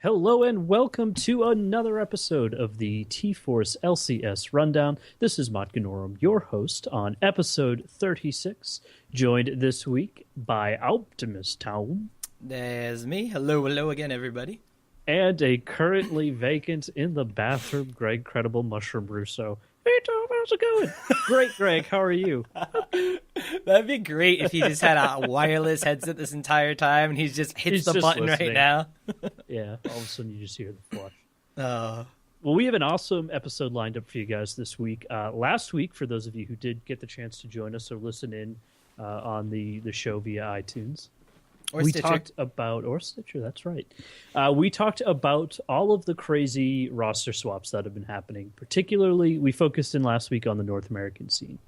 Hello and welcome to another episode of the T-Force LCS Rundown. This is Motgnarom, your host on episode 36, joined this week by Optmius Tom. There's me. Hello again, everybody. And a currently vacant in the bathroom, CredibleMushroom Russo. Hey Tom, how's it going? Great, Greg, how are you? That'd be great if he just had a wireless headset this entire time and he's the just button listening right now. Yeah, all of a sudden you just hear the flush. Oh. Well, we have an awesome episode lined up for you guys this week. Last week, for those of you who did get the chance to join us or listen in on the show via iTunes, Or Stitcher, that's right. We talked about all of the crazy roster swaps that have been happening. Particularly, we focused in last week on the North American scene.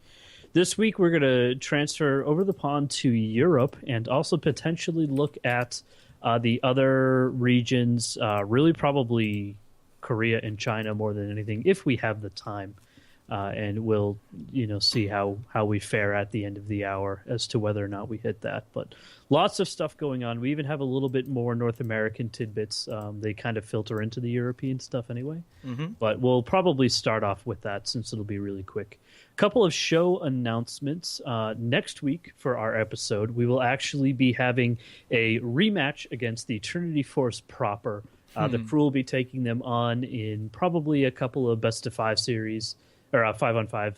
This week, we're going to transfer over the pond to Europe and also potentially look at the other regions, really probably Korea and China more than anything, if we have the time. And we'll, see how we fare at the end of the hour as to whether or not we hit that. But lots of stuff going on. We even have a little bit more North American tidbits. They kind of filter into the European stuff anyway. Mm-hmm. But we'll probably start off with that since it'll be really quick. A couple of show announcements. Next week for our episode, we will actually be having a rematch against the Trinity Force proper. The crew will be taking them on in probably a couple of best-of-5 series. Or 5-on-5.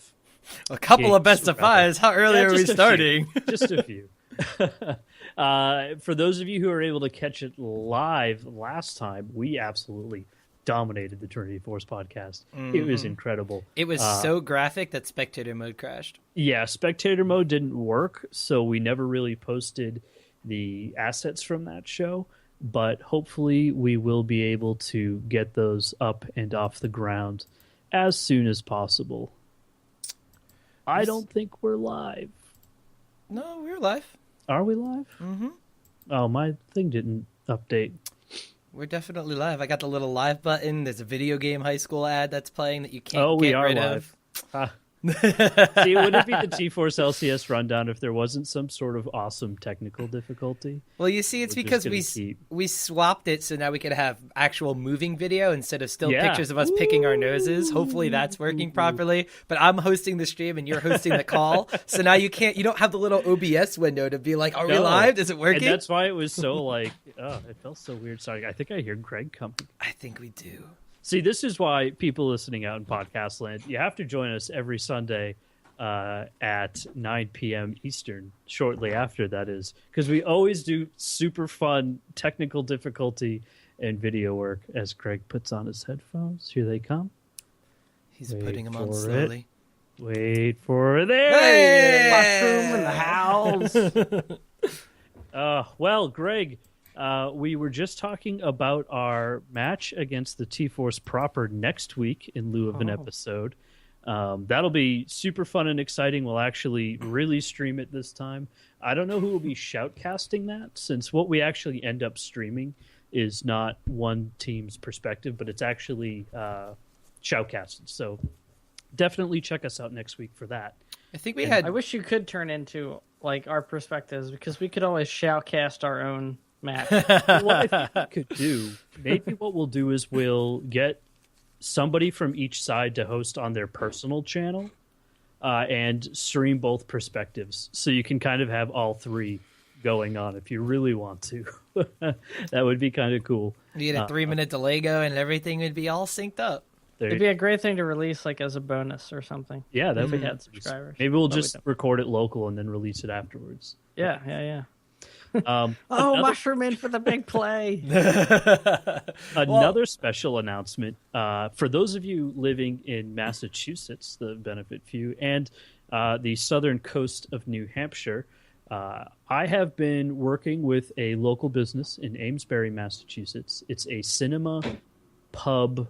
A couple of best of fives. How early are we starting? Just a few. For those of you who are able to catch it live last time, we absolutely dominated the Trinity Force podcast. Mm-hmm. It was incredible. It was so graphic that spectator mode crashed. Yeah, spectator mode didn't work, so we never really posted the assets from that show. But hopefully we will be able to get those up and off the ground as soon as possible. I don't think we're live. No, we're live. Are we live? Mm-hmm. Oh, my thing didn't update. We're definitely live. I got the little live button. There's a video game high school ad that's playing that you can't we get are rid live. of. See, would it be the T-Force LCS rundown if there wasn't some sort of awesome technical difficulty? Well, you see, it's because we swapped it so now we could have actual moving video instead of still pictures of us picking our noses. Hopefully that's working properly. But I'm hosting the stream and you're hosting the call, so now you don't have the little OBS window to be like, are we live? Is it working? And that's why it was so it felt so weird. Sorry, I think I hear Greg coming. I think we do. See, this is why people listening out in podcast land, you have to join us every Sunday at 9 p.m. Eastern, shortly after that is, because we always do super fun technical difficulty and video work as Greg puts on his headphones. Here they come. He's putting them on slowly. Wait for it. There! Hey! Mushroom in the house! Well, Greg... we were just talking about our match against the T-Force proper next week in lieu of an episode. That'll be super fun and exciting. We'll actually really stream it this time. I don't know who will be shoutcasting that, since what we actually end up streaming is not one team's perspective, but it's actually shoutcasted. So definitely check us out next week for that. I wish you could turn into our perspectives, because we could always shoutcast our own match. What I think we could do, maybe what we'll do is we'll get somebody from each side to host on their personal channel and stream both perspectives, so you can kind of have all three going on if you really want to. That would be kind of cool. You get a 3-minute delay go and everything would be all synced up. It'd be a great thing to release as a bonus or something. Yeah, that would be had subscribers. Maybe we'll just record it local and then release it afterwards. Yeah. Mushroom in for the big play. Another special announcement for those of you living in Massachusetts, the benefit few, and the southern coast of New Hampshire. I have been working with a local business in Amesbury, Massachusetts. It's a cinema, pub,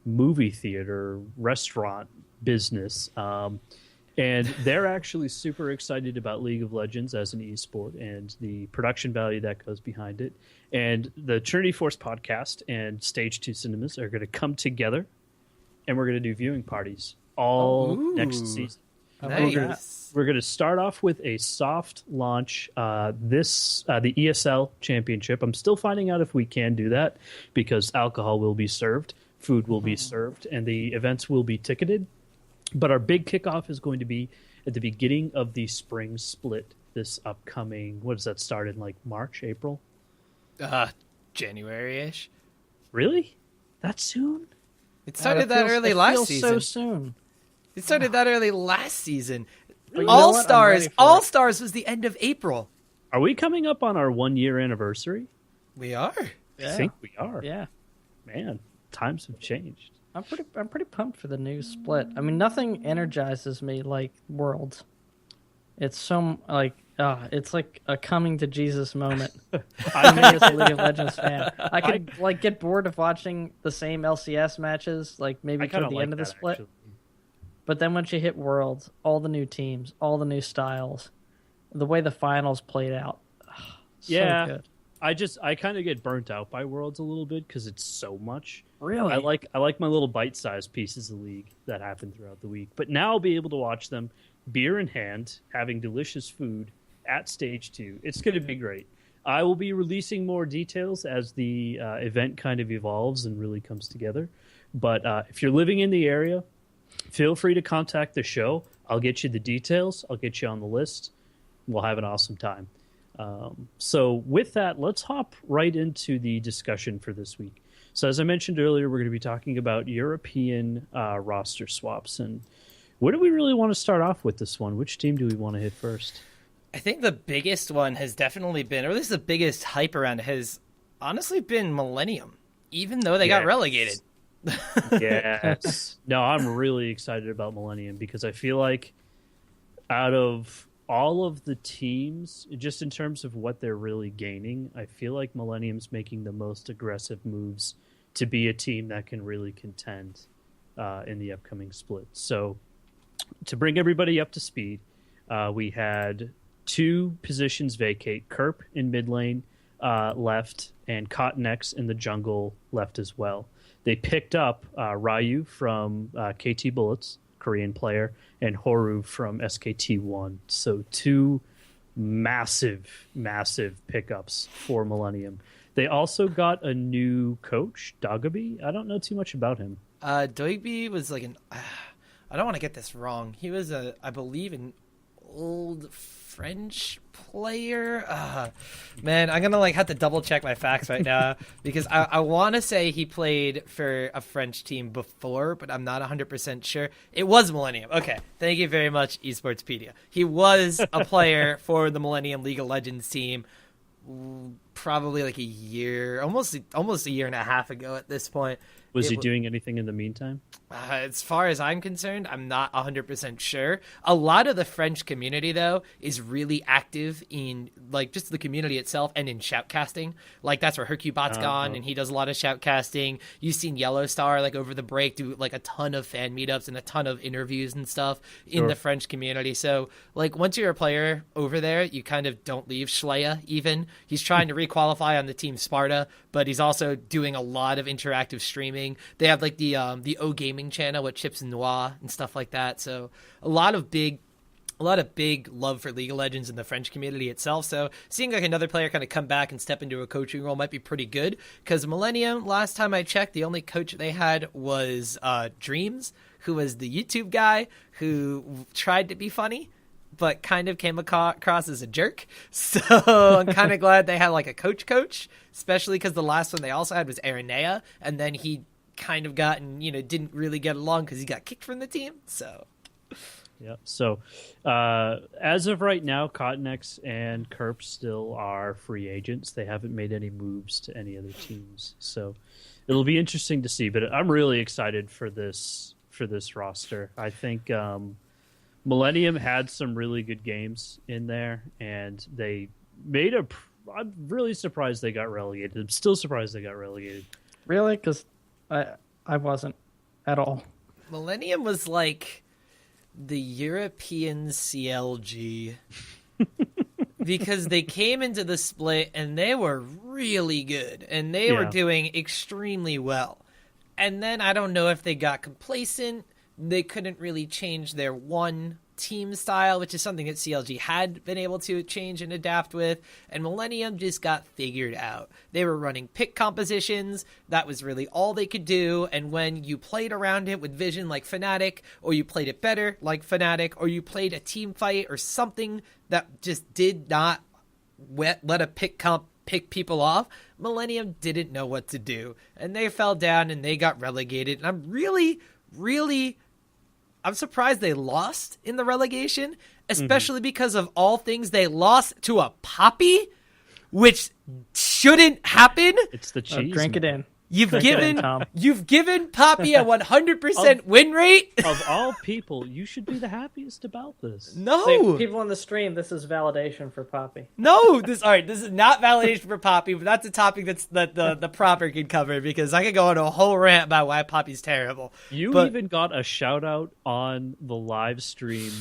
movie theater, restaurant business. And they're actually super excited about League of Legends as an esport and the production value that goes behind it. And the Trinity Force podcast and Stage 2 Cinemas are going to come together, and we're going to do viewing parties all next season. Nice. We're going to start off with a soft launch. The ESL Championship. I'm still finding out if we can do that because alcohol will be served, food will be served, and the events will be ticketed. But our big kickoff is going to be at the beginning of the spring split this upcoming, what does that start in, like March, April? January-ish. Really? That soon? It started that early last season. So soon. It started that early last season. Really? All-Stars was the end of April. Are we coming up on our 1-year anniversary? We are. I think we are. Yeah. Man, times have changed. I'm pretty pumped for the new split. I mean, nothing energizes me like Worlds. It's so it's like a coming to Jesus moment. I mean, as a League of Legends fan, I could get bored of watching the same LCS matches, like maybe toward the end of the split. Actually. But then once you hit Worlds, all the new teams, all the new styles, the way the finals played out, so good. I kind of get burnt out by Worlds a little bit because it's so much. Really? I like my little bite-sized pieces of League that happen throughout the week. But now I'll be able to watch them, beer in hand, having delicious food at Stage 2. It's going to be great. I will be releasing more details as the event kind of evolves and really comes together. But if you're living in the area, feel free to contact the show. I'll get you the details. I'll get you on the list. We'll have an awesome time. So with that, let's hop right into the discussion for this week. So as I mentioned earlier, we're going to be talking about European roster swaps. And where do we really want to start off with this one? Which team do we want to hit first? I think the biggest one has definitely been, or at least the biggest hype around it has honestly been Millennium, even though they got relegated. Yes. No, I'm really excited about Millennium because I feel like out of all of the teams, just in terms of what they're really gaining, I feel like Millennium's making the most aggressive moves to be a team that can really contend in the upcoming split. So to bring everybody up to speed, we had 2 positions vacate. Kerp in mid lane left, and Cottonex in the jungle left as well. They picked up Ryu from KT Bullets, Korean player, and Horu from SKT1. So 2 massive pickups for Millennium. They also got a new coach, Dagaby. I don't know too much about him. Dagaby was like I don't want to get this wrong. He was I believe an old French player. Man, I'm gonna have to double check my facts right now because I want to say he played for a French team before, but I'm not 100% sure. It was Millennium. Okay, thank you very much, Esportspedia. He was a player for the Millennium League of Legends team, probably like a year, almost a year and a half ago at this point. Was he doing anything in the meantime? As far as I'm concerned, I'm not 100% sure. A lot of the French community, though, is really active in, just the community itself and in shoutcasting. That's where Hercubot's gone, and he does a lot of shoutcasting. You've seen Yellowstar, over the break, do, a ton of fan meetups and a ton of interviews and stuff in the French community. So, once you're a player over there, you kind of don't leave Schleia, even. He's trying to requalify on the team Sparta, but he's also doing a lot of interactive streaming. They have the O Gaming channel with Chips and Noir and stuff like that. So a lot of big love for League of Legends in the French community itself. So seeing another player kind of come back and step into a coaching role might be pretty good. Because Millennium, last time I checked, the only coach they had was Dreams, who was the YouTube guy who tried to be funny, but kind of came across as a jerk. So I'm kind of glad they had a coach, especially because the last one they also had was Aranea, and then he kind of didn't really get along because he got kicked from the team. So yeah. So as of right now, Cottonex and Kerp still are free agents. They haven't made any moves to any other teams. So it'll be interesting to see. But I'm really excited for this roster. I think Millennium had some really good games in there, and they made I'm really surprised they got relegated. I'm still surprised they got relegated. Really? Because I wasn't at all. Millennium was like the European CLG because they came into the split and they were really good and they were doing extremely well. And then I don't know if they got complacent. They couldn't really change their 1 team style, which is something that CLG had been able to change and adapt with, and Millennium just got figured out. They were running pick compositions. That was really all they could do, and when you played around it with vision like Fnatic, or you played it better like Fnatic, or you played a team fight or something that just did not let a pick comp pick people off, Millennium didn't know what to do, and they fell down and they got relegated. And I'm surprised they lost in the relegation, especially because of all things they lost to a Poppy, which shouldn't happen. It's the cheese. Drink it in. You've given Poppy a 100% win rate. Of all people, you should be the happiest about this. No, See, people on the stream, this is validation for Poppy. No, this is not validation for Poppy, but that's a topic that the proper can cover, because I could go on a whole rant about why Poppy's terrible. You even got a shout out on the live stream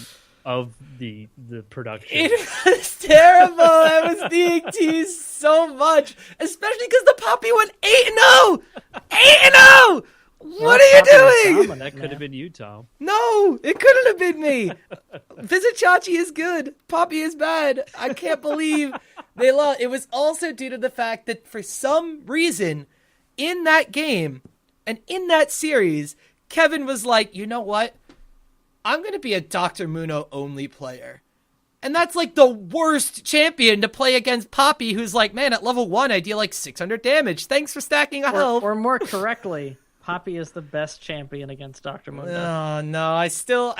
of the production. It was terrible. I was being teased so much, especially because the Poppy went 8-0. 8-0. What are you doing? That could have been you, Tom. No, it couldn't have been me. Vizichachi is good. Poppy is bad. I can't believe they lost. It was also due to the fact that for some reason in that game and in that series, Kevin was like, you know what? I'm going to be a Dr. Muno only player. And that's like the worst champion to play against Poppy, who's like, man, at level 1, I deal like 600 damage. Thanks for stacking a health. Or more correctly, Poppy is the best champion against Dr. Muno. Oh, no. I still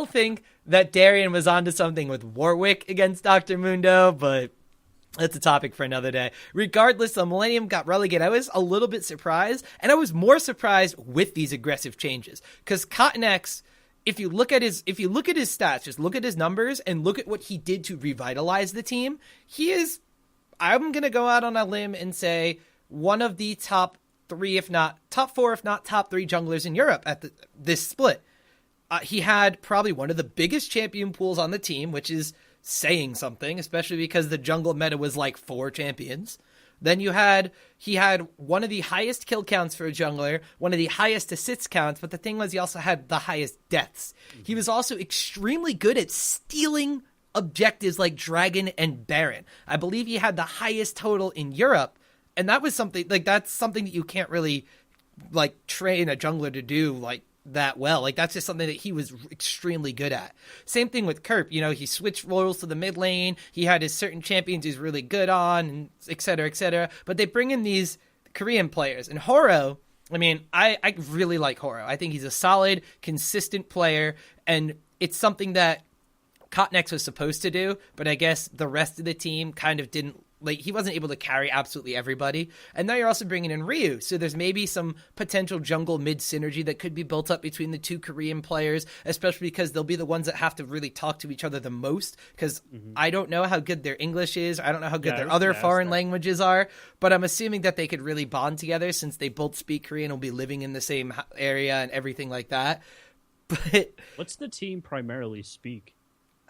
think that Darian was onto something with Warwick against Dr. Mundo, but that's a topic for another day. Regardless, the Millennium got relegated. I was a little bit surprised, and I was more surprised with these aggressive changes. Because Cotton X, if you look at his stats, just look at his numbers and look at what he did to revitalize the team, he is, I'm going to go out on a limb and say, one of the top 3, if not top 4, if not top 3 junglers in Europe at this split. He had probably one of the biggest champion pools on the team, which is saying something, especially because the jungle meta was like 4 champions. Then he had one of the highest kill counts for a jungler, one of the highest assist counts, but the thing was he also had the highest deaths. Mm-hmm. He was also extremely good at stealing objectives like Dragon and Baron. I believe he had the highest total in Europe, and that was something that's something that you can't really like train a jungler to do like that well. Like that's just something that he was extremely good at. Same thing with Kerp. You know, he switched roles to the mid lane. He had his certain champions he's really good on, and et cetera, et cetera. But they bring in these Korean players. And Horo, I mean, I really like Horo. I think he's a solid, consistent player, and it's something that Cotnex was supposed to do, but I guess the rest of the team kind of didn't. Like, he wasn't able to carry absolutely everybody. And now you're also bringing in Ryu. So there's maybe some potential jungle mid synergy that could be built up between the 2 Korean players, especially because they'll be the ones that have to really talk to each other the most. Because I don't know how good their English is. I don't know how good their other foreign languages are. But I'm assuming that they could really bond together since they both speak Korean and will be living in the same area and everything like that. But what's the team primarily speak?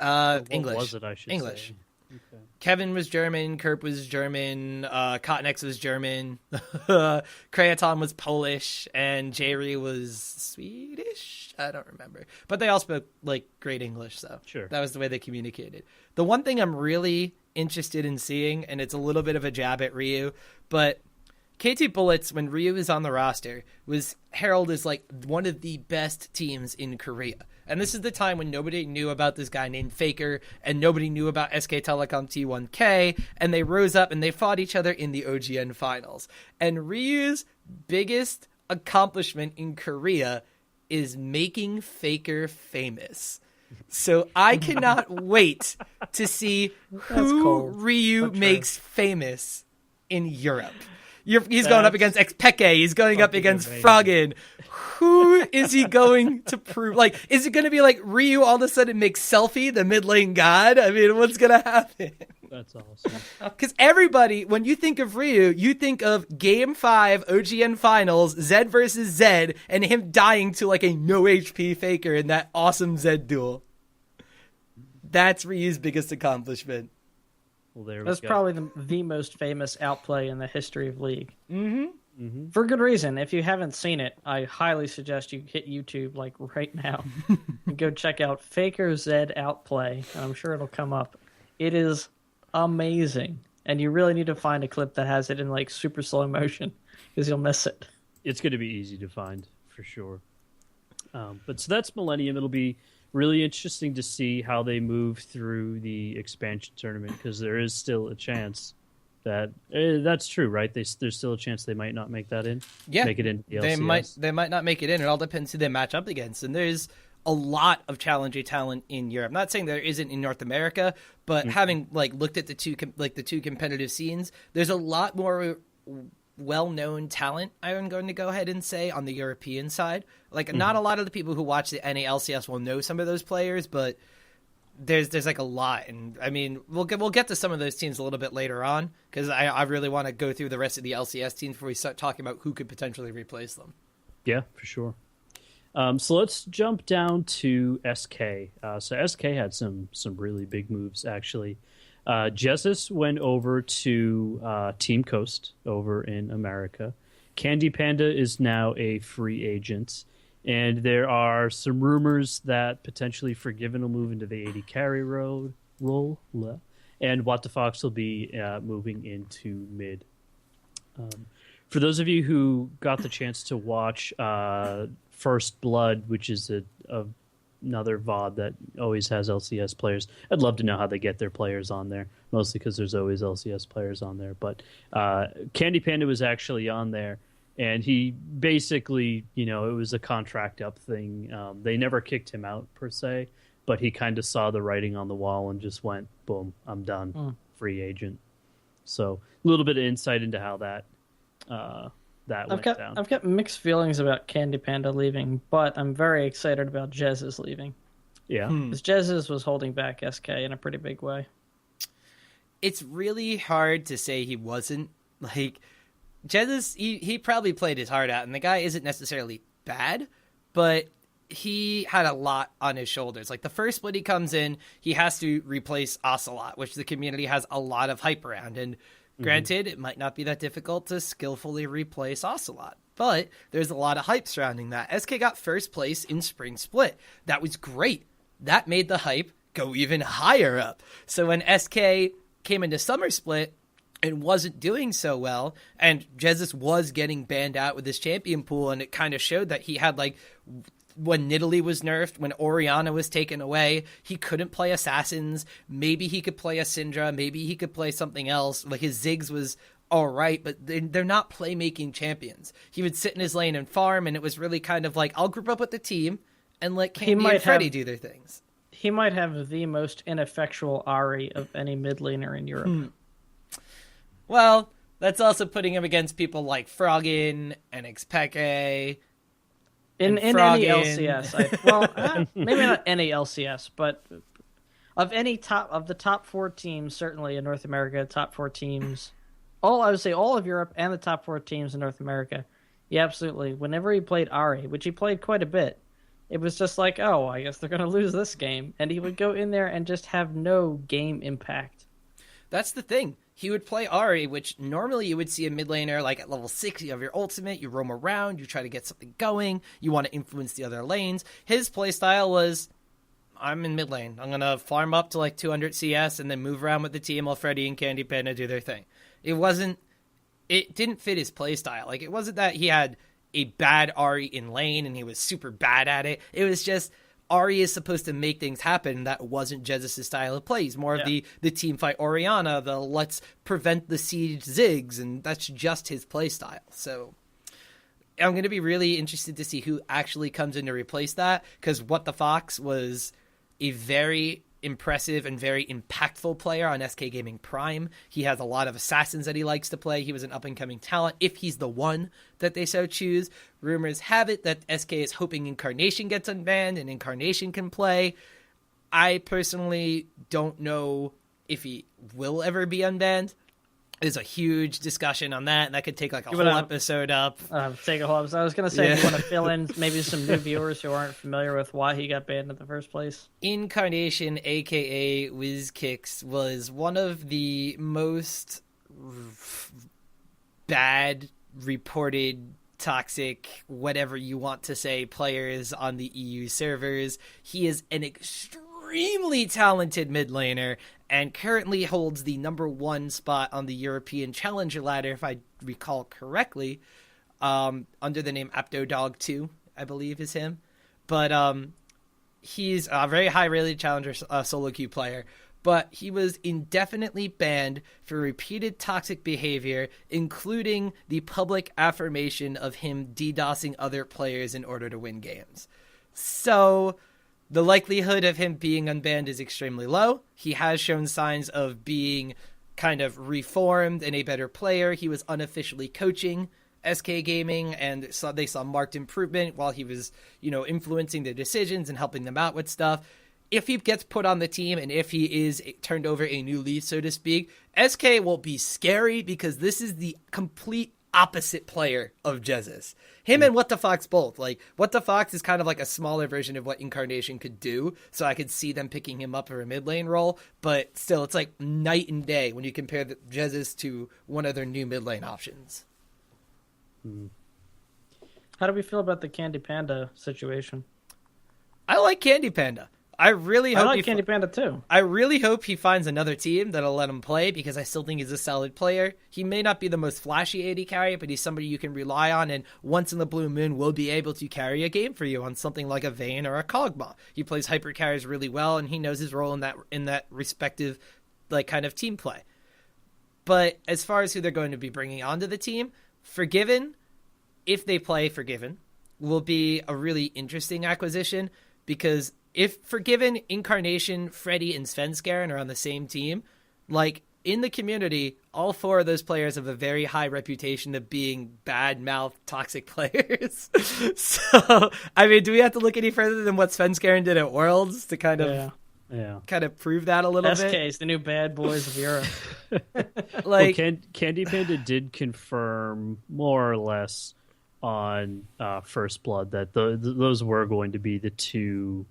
English. What was it, I should English. say? Okay. Kevin was German, Kerp was German, Cotnex was German, Krayaton was Polish, and Jerry was Swedish? I don't remember. But they all spoke, like, great English, so sure. That was the way they communicated. The one thing I'm really interested in seeing, and it's a little bit of a jab at Ryu, but KT Bullets, when Ryu is on the roster, was heralded as, like, one of the best teams in Korea. And this is the time when nobody knew about this guy named Faker, and nobody knew about SK Telecom T1K, and they rose up and they fought each other in the OGN finals. And Ryu's biggest accomplishment in Korea is making Faker famous. So I cannot wait to see who Ryu makes famous in Europe. He's going up against Xpeke. He's going up against Froggen. Who is he going to prove? Like, is it going to be like Ryu all of a sudden makes Selfie the mid lane god? I mean, what's going to happen? That's awesome. Because everybody, when you think of Ryu, you think of Game 5 OGN Finals, Zed versus Zed, and him dying to like a no HP Faker in that awesome Zed duel. That's Ryu's biggest accomplishment. Well, that's probably the most famous outplay in the history of League. Mm-hmm. For good reason. If you haven't seen it, I highly suggest you hit YouTube like right now and go check out Faker Zed Outplay, and I'm sure it'll come up. It is amazing, and you really need to find a clip that has it in like super slow motion because you'll miss it. It's going to be easy to find for sure. But so that's Millennium. It'll be really interesting to see how they move through the expansion tournament because there is still a chance that that's true, right? There's still a chance they might not make that in. Yeah, make it in the LCS. They might not make it in. It all depends who they match up against. And there's a lot of challenger talent in Europe. I'm not saying there isn't in North America, but having like looked at the two competitive scenes, there's a lot more well-known talent, I'm going to go ahead and say, on the European side. Like, not a lot of the people who watch the NA LCS will know some of those players, but there's like a lot. And I mean, we'll get to some of those teams a little bit later on, because I really want to go through the rest of the LCS teams before we start talking about who could potentially replace them. Yeah, for sure. So let's jump down to SK. So SK had some really big moves, actually. Jesus went over to Team Coast over in America. Candy Panda is now a free agent. And there are some rumors that potentially Forgiven will move into the 80 carry role. And What the Fox will be moving into mid. For those of you who got the chance to watch First Blood, which is another VOD that always has LCS players. I'd love to know how they get their players on there, mostly because there's always LCS players on there. But Candy Panda was actually on there, and he basically, it was a contract up thing. They never kicked him out, per se, but he kind of saw the writing on the wall and just went, boom, I'm done, free agent. So a little bit of insight into how that went down. I've got mixed feelings about Candy Panda leaving, but I'm very excited about Jesus leaving. Yeah. Because Jesus was holding back SK in a pretty big way. It's really hard to say he wasn't. Like, Jesus, he probably played his heart out, and the guy isn't necessarily bad, but he had a lot on his shoulders. Like, the first split he comes in, he has to replace Ocelot, which the community has a lot of hype around, and granted, it might not be that difficult to skillfully replace Ocelot, but there's a lot of hype surrounding that. SK got first place in Spring Split. That was great. That made the hype go even higher up. So when SK came into Summer Split and wasn't doing so well, and Jesus was getting banned out with his champion pool, and it kind of showed that he had, like, when Nidalee was nerfed, when Orianna was taken away, he couldn't play Assassins. Maybe he could play a Syndra. Maybe he could play something else. Like, his Ziggs was all right, but they're not playmaking champions. He would sit in his lane and farm, and it was really kind of like, I'll group up with the team and let Candy and Freddy do their things. He might have the most ineffectual Ahri of any mid laner in Europe. Well, that's also putting him against people like Froggen and Xpeke. In any LCS, maybe not any LCS, but of the top 4 teams, certainly in North America, top 4 teams, I would say all of Europe and the top 4 teams in North America, yeah, absolutely. Whenever he played Ahri, which he played quite a bit, it was just like, oh, I guess they're going to lose this game, and he would go in there and just have no game impact. That's the thing. He would play Ahri, which normally you would see a mid laner, like at level 6, you have your ultimate, you roam around, you try to get something going, you want to influence the other lanes. His playstyle was, I'm in mid lane. I'm going to farm up to like 200 CS and then move around with the team while Freddy and Candy Panda do their thing. It didn't fit his playstyle. Like, it wasn't that he had a bad Ahri in lane and he was super bad at it. It was just, Ahri is supposed to make things happen. That wasn't Jesus' style of play. He's more of the team fight Orianna, the let's prevent the siege Ziggs, and that's just his play style. So I'm going to be really interested to see who actually comes in to replace that, because What the Fox was a very impressive and very impactful player on SK Gaming Prime. He has a lot of assassins that he likes to play. He was an up-and-coming talent if he's the one that they so choose. Rumors have it that SK is hoping Incarnation gets unbanned and Incarnation can play. I personally don't know if he will ever be unbanned. There's a huge discussion on that, and that could take like a whole episode up. Take a whole episode. I was going to say, if you want to fill in maybe some new viewers who aren't familiar with why he got banned in the first place. Incarnation, a.k.a. WizKicks, was one of the most bad reported toxic, whatever you want to say, players on the EU servers. He is an extremely talented mid laner and currently holds the number 1 spot on the European Challenger ladder, if I recall correctly, under the name AptoDog2, I believe is him. But he's a very high-rated Challenger solo queue player. But he was indefinitely banned for repeated toxic behavior, including the public affirmation of him DDoSing other players in order to win games. So the likelihood of him being unbanned is extremely low. He has shown signs of being kind of reformed and a better player. He was unofficially coaching SK Gaming, and they saw marked improvement while he was, influencing their decisions and helping them out with stuff. If he gets put on the team and if he is turned over a new leaf, so to speak, SK will be scary because this is the complete opposite player of Jesus. Him and What the Fox both. Like, What the Fox is kind of like a smaller version of what Incarnation could do, so I could see them picking him up for a mid lane role, but still, it's like night and day when you compare the Jesus to one of their new mid lane options. How do we feel about the Candy Panda situation? I like Candy Panda. I like Candy Panda too. I really hope he finds another team that'll let him play, because I still think he's a solid player. He may not be the most flashy AD carry, but he's somebody you can rely on, and once in the blue moon will be able to carry a game for you on something like a Vayne or a Kog'Maw. He plays hyper carries really well, and he knows his role in that respective kind of team play. But as far as who they're going to be bringing onto the team, Forgiven, if they play Forgiven, will be a really interesting acquisition, because if Forgiven, Incarnation, Freddy, and Svenskeren are on the same team, in the community, all 4 of those players have a very high reputation of being bad-mouthed, toxic players. So, do we have to look any further than what Svenskeren did at Worlds to kind of prove that a little bit? SK's the new bad boys of Europe. Candy Panda did confirm more or less on First Blood that those were going to be the 2.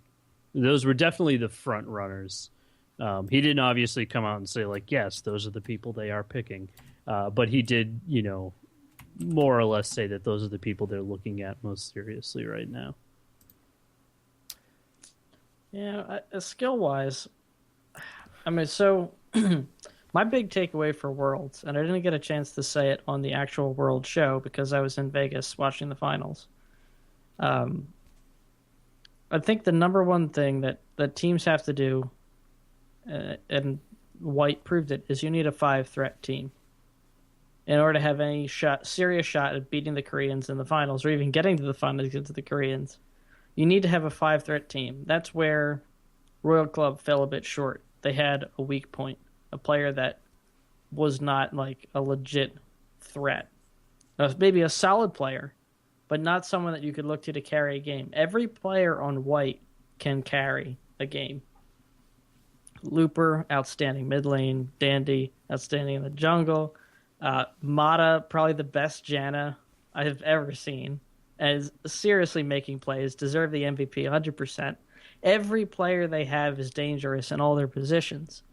Those were definitely the front runners. He didn't obviously come out and say, yes, those are the people they are picking. But he did, more or less say that those are the people they're looking at most seriously right now. Yeah, skill-wise, so my big takeaway for Worlds, and I didn't get a chance to say it on the actual World show because I was in Vegas watching the finals. I think the number one thing that teams have to do, and White proved it, is you need a 5-threat team in order to have any serious shot at beating the Koreans in the finals, or even getting to the finals against the Koreans. You need to have a 5-threat team. That's where Royal Club fell a bit short. They had a weak point, a player that was not a legit threat. Maybe a solid player, but not someone that you could look to carry a game. Every player on White can carry a game. Looper, outstanding mid lane. Dandy, outstanding in the jungle. Mata, probably the best Janna I have ever seen, as seriously making plays, deserve the MVP 100%. Every player they have is dangerous in all their positions.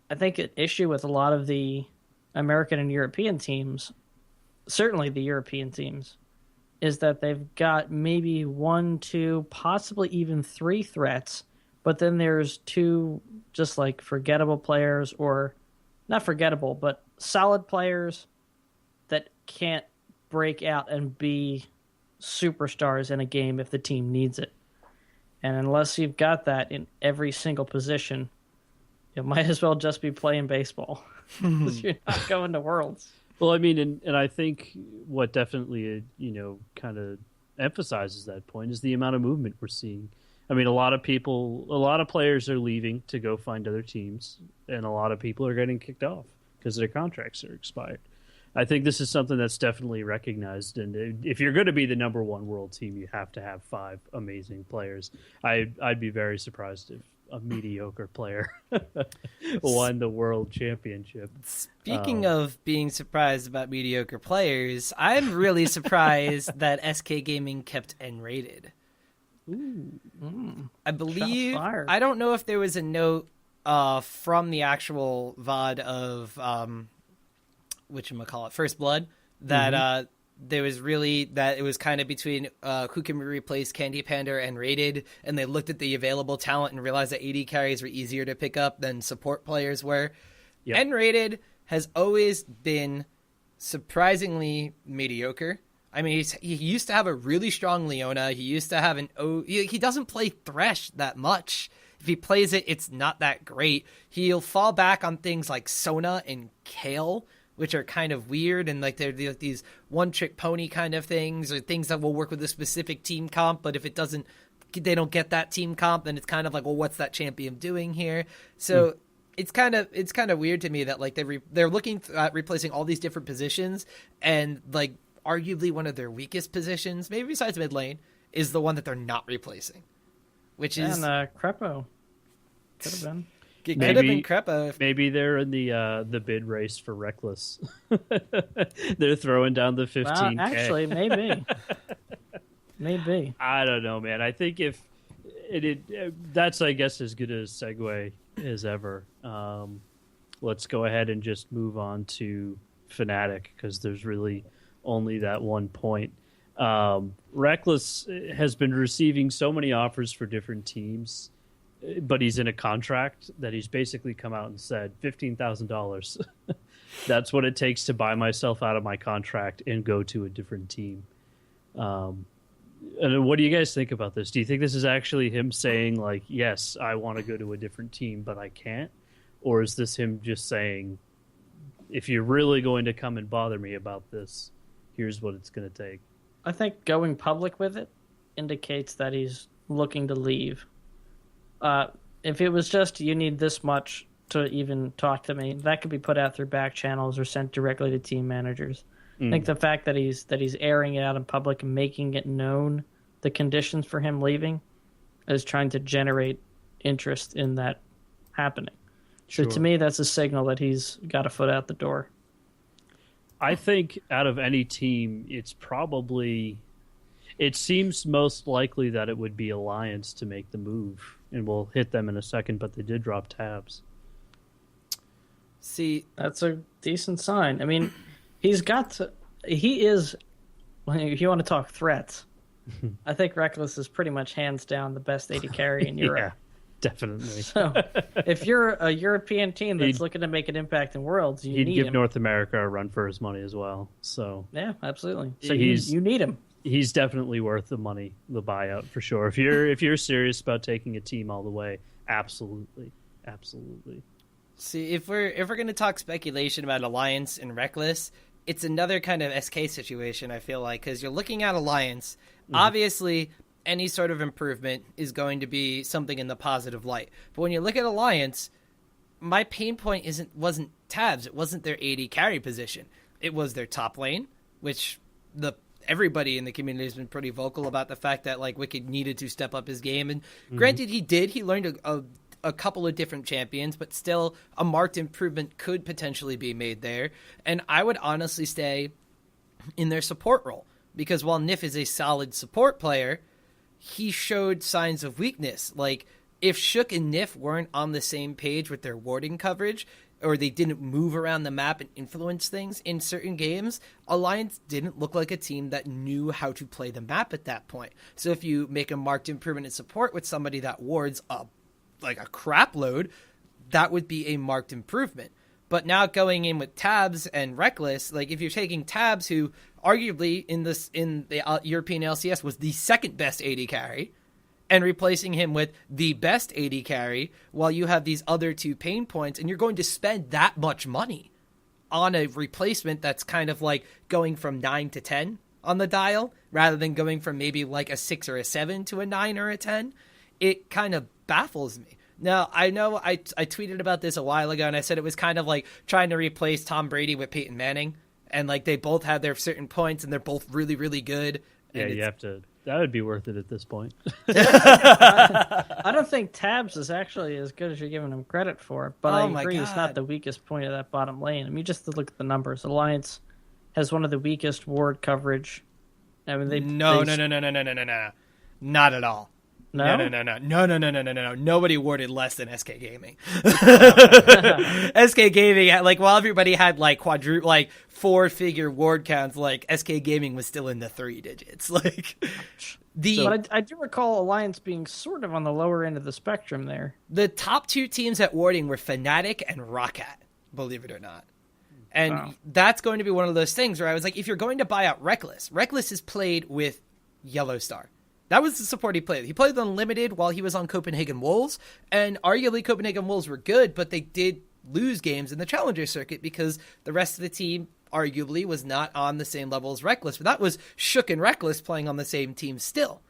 I think an issue with a lot of the American and European teams, certainly the European teams, is that they've got maybe 1, 2, possibly even 3 threats, but then there's 2 just forgettable players, or not forgettable, but solid players that can't break out and be superstars in a game if the team needs it. And unless you've got that in every single position, you might as well just be playing baseball because you're not going to Worlds. Well, and I think what definitely, kind of emphasizes that point is the amount of movement we're seeing. A lot of players are leaving to go find other teams, and a lot of people are getting kicked off because their contracts are expired. I think this is something that's definitely recognized, and if you're going to be the number 1 world team, you have to have 5 amazing players. I'd be very surprised if a mediocre player won the world championship. Speaking of being surprised about mediocre players, I'm really surprised that SK Gaming kept N-rated. I believe, I don't know if there was a note from the actual VOD of whatchamacallit, First Blood, that there was really that it was kind of between who can replace Candy Panda and Rated, and they looked at the available talent and realized that AD carries were easier to pick up than support players were. Yep. And Rated has always been surprisingly mediocre. I mean, he used to have a really strong Leona. He used to have he doesn't play Thresh that much. If he plays it, it's not that great. He'll fall back on things like Sona and Kale, which are kind of weird, and like they're these one-trick pony kind of things, or things that will work with a specific team comp, but if they don't get that team comp, then it's kind of like, well, what's that champion doing here? So it's kind of weird to me that like they're looking at replacing all these different positions, and like arguably one of their weakest positions, maybe besides mid lane, is the one that they're not replacing, which is Crepo. Could have been. It could have been Crepo. Maybe they're in the bid race for Reckless. They're throwing down the 15K. Actually, maybe. Maybe. I don't know, man. I think if that's, I guess, as good a segue as ever. Let's go ahead and just move on to Fnatic, because there's really only that one point. Reckless has been receiving so many offers for different teams, but he's in a contract that he's basically come out and said $15,000. That's what it takes to buy myself out of my contract and go to a different team. And what do you guys think about this? Do you think this is actually him saying, like, yes, I want to go to a different team, but I can't? Or is this him just saying, if you're really going to come and bother me about this, here's what it's going to take? I think going public with it indicates that he's looking to leave. If it was just, you need this much to even talk to me, that could be put out through back channels or sent directly to team managers. I think the fact that he's airing it out in public and making it known the conditions for him leaving is trying to generate interest in that happening. Sure. So to me, that's a signal that he's got a foot out the door. I think out of any team, it seems most likely that it would be Alliance to make the move, and we'll hit them in a second, but they did drop tabs. See, that's a decent sign. I mean, he is, if you want to talk threats, I think Reckless is pretty much hands down the best AD carry in Europe. Yeah, definitely. So if you're a European team that's looking to make an impact in Worlds, you need him. He'd give North America a run for his money as well. So yeah, absolutely. So you need him. He's definitely worth the money, the buyout, for sure. If you're serious about taking a team all the way, absolutely. See, if we're going to talk speculation about Alliance and Reckless, it's another kind of SK situation, I feel like, because you're looking at Alliance. Obviously, any sort of improvement is going to be something in the positive light. But when you look at Alliance, my pain point wasn't tabs. It wasn't their AD carry position. It was their top lane, which everybody in the community has been pretty vocal about the fact that like Wicked needed to step up his game. And granted, he did. He learned a couple of different champions, but still a marked improvement could potentially be made there. And I would honestly stay in their support role, because while Nif is a solid support player, he showed signs of weakness. Like if Shook and Nif weren't on the same page with their warding coverage, or they didn't move around the map and influence things in certain games, Alliance didn't look like a team that knew how to play the map at that point. So if you make a marked improvement in support with somebody that wards like a crap load, that would be a marked improvement. But now going in with Tabs and Reckless, like if you're taking Tabs, who arguably in the European LCS was the second best AD carry, and replacing him with the best AD carry, while you have these other two pain points, and you're going to spend that much money on a replacement that's kind of like going from 9 to 10 on the dial, rather than going from maybe like a 6 or a 7 to a 9 or a 10, it kind of baffles me. Now, I know I tweeted about this a while ago, and I said it was kind of like trying to replace Tom Brady with Peyton Manning, and like they both have their certain points, and they're both really, really good. Yeah, you have to. That would be worth it at this point. I don't think Tabs is actually as good as you're giving him credit for, but I agree it's not the weakest point of that bottom lane. I mean, just to look at the numbers, Alliance has one of the weakest ward coverage. I mean, No, not at all. No. Nobody warded less than SK Gaming. SK Gaming, like, while everybody had like four-figure ward counts, like SK Gaming was still in the 3 digits. Like, but I do recall Alliance being sort of on the lower end of the spectrum there. The top 2 teams at warding were Fnatic and Roccat, believe it or not. And that's going to be one of those things where I was like, if you're going to buy out Reckless has played with Yellowstar. That was the support he played. He played with Unlimited while he was on Copenhagen Wolves, and arguably Copenhagen Wolves were good, but they did lose games in the Challenger circuit because the rest of the team arguably was not on the same level as Reckless. But that was Shook and Reckless playing on the same team still.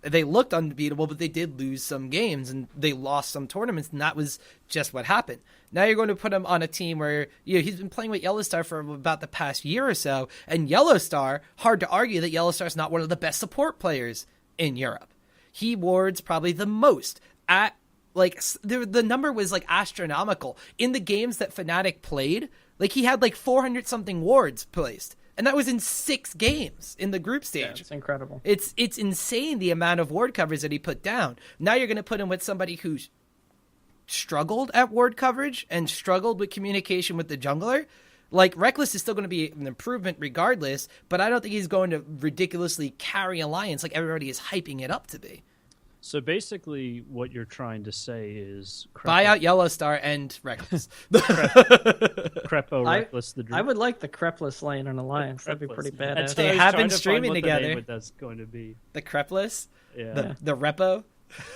They looked unbeatable, but they did lose some games, and they lost some tournaments, and that was just what happened. Now you're going to put him on a team where he's been playing with Yellowstar for about the past year or so, and Yellowstar, hard to argue that Yellowstar's not one of the best support players in Europe. He wards probably the most. At like the number was like astronomical. In the games that Fnatic played, like he had like 400 something wards placed. And that was in 6 games in the group stage. Yeah, it's incredible. It's insane the amount of ward coverage that he put down. Now you're going to put him with somebody who's struggled at ward coverage and struggled with communication with the jungler. Like, Reckless is still going to be an improvement regardless, but I don't think he's going to ridiculously carry Alliance like everybody is hyping it up to be. So basically what you're trying to say is... Buy out Yellowstar and Reckless. Crepo, Reckless, the dream. I would like the Crepless lane on Alliance. That'd be pretty badass. They have been streaming together. That's going to be. The Crepless? Yeah. The Repo?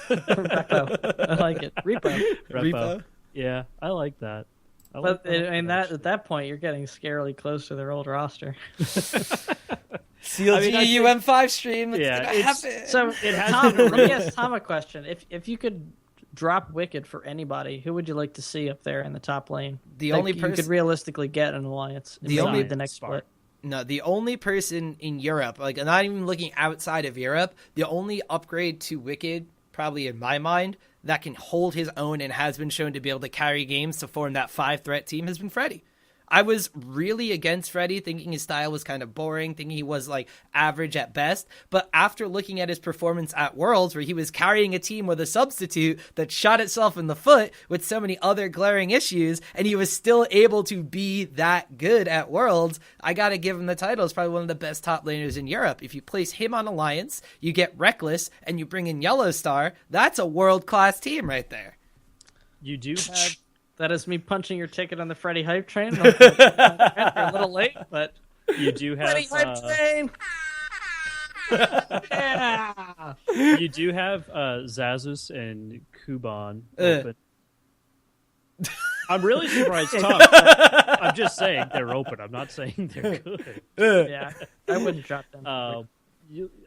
Repo. I like it. Repo. Yeah, I like that. But at that point, you're getting scarily close to their old roster. CLG UM5 stream. So Tom, let me ask Tom a question. If you could drop Wicked for anybody, who would you like to see up there in the top lane? The only person you could realistically get an Alliance. The next split. No, the only person in Europe, like not even looking outside of Europe, the only upgrade to Wicked, probably in my mind, that can hold his own and has been shown to be able to carry games to form that 5-threat team has been Freddy. I was really against Freddy, thinking his style was kind of boring, thinking he was like average at best. But after looking at his performance at Worlds, where he was carrying a team with a substitute that shot itself in the foot with so many other glaring issues, and he was still able to be that good at Worlds, I got to give him the title as probably one of the best top laners in Europe. If you place him on Alliance, you get Reckless, and you bring in Yellowstar, that's a world-class team right there. You do have... That is me punching your ticket on the Freddy hype train. You're a little late, but you do have Freddy hype train. Yeah. You do have Zazus and Kuban open. I'm really surprised, Tom. I'm just saying they're open. I'm not saying they're good. Yeah, I wouldn't drop them.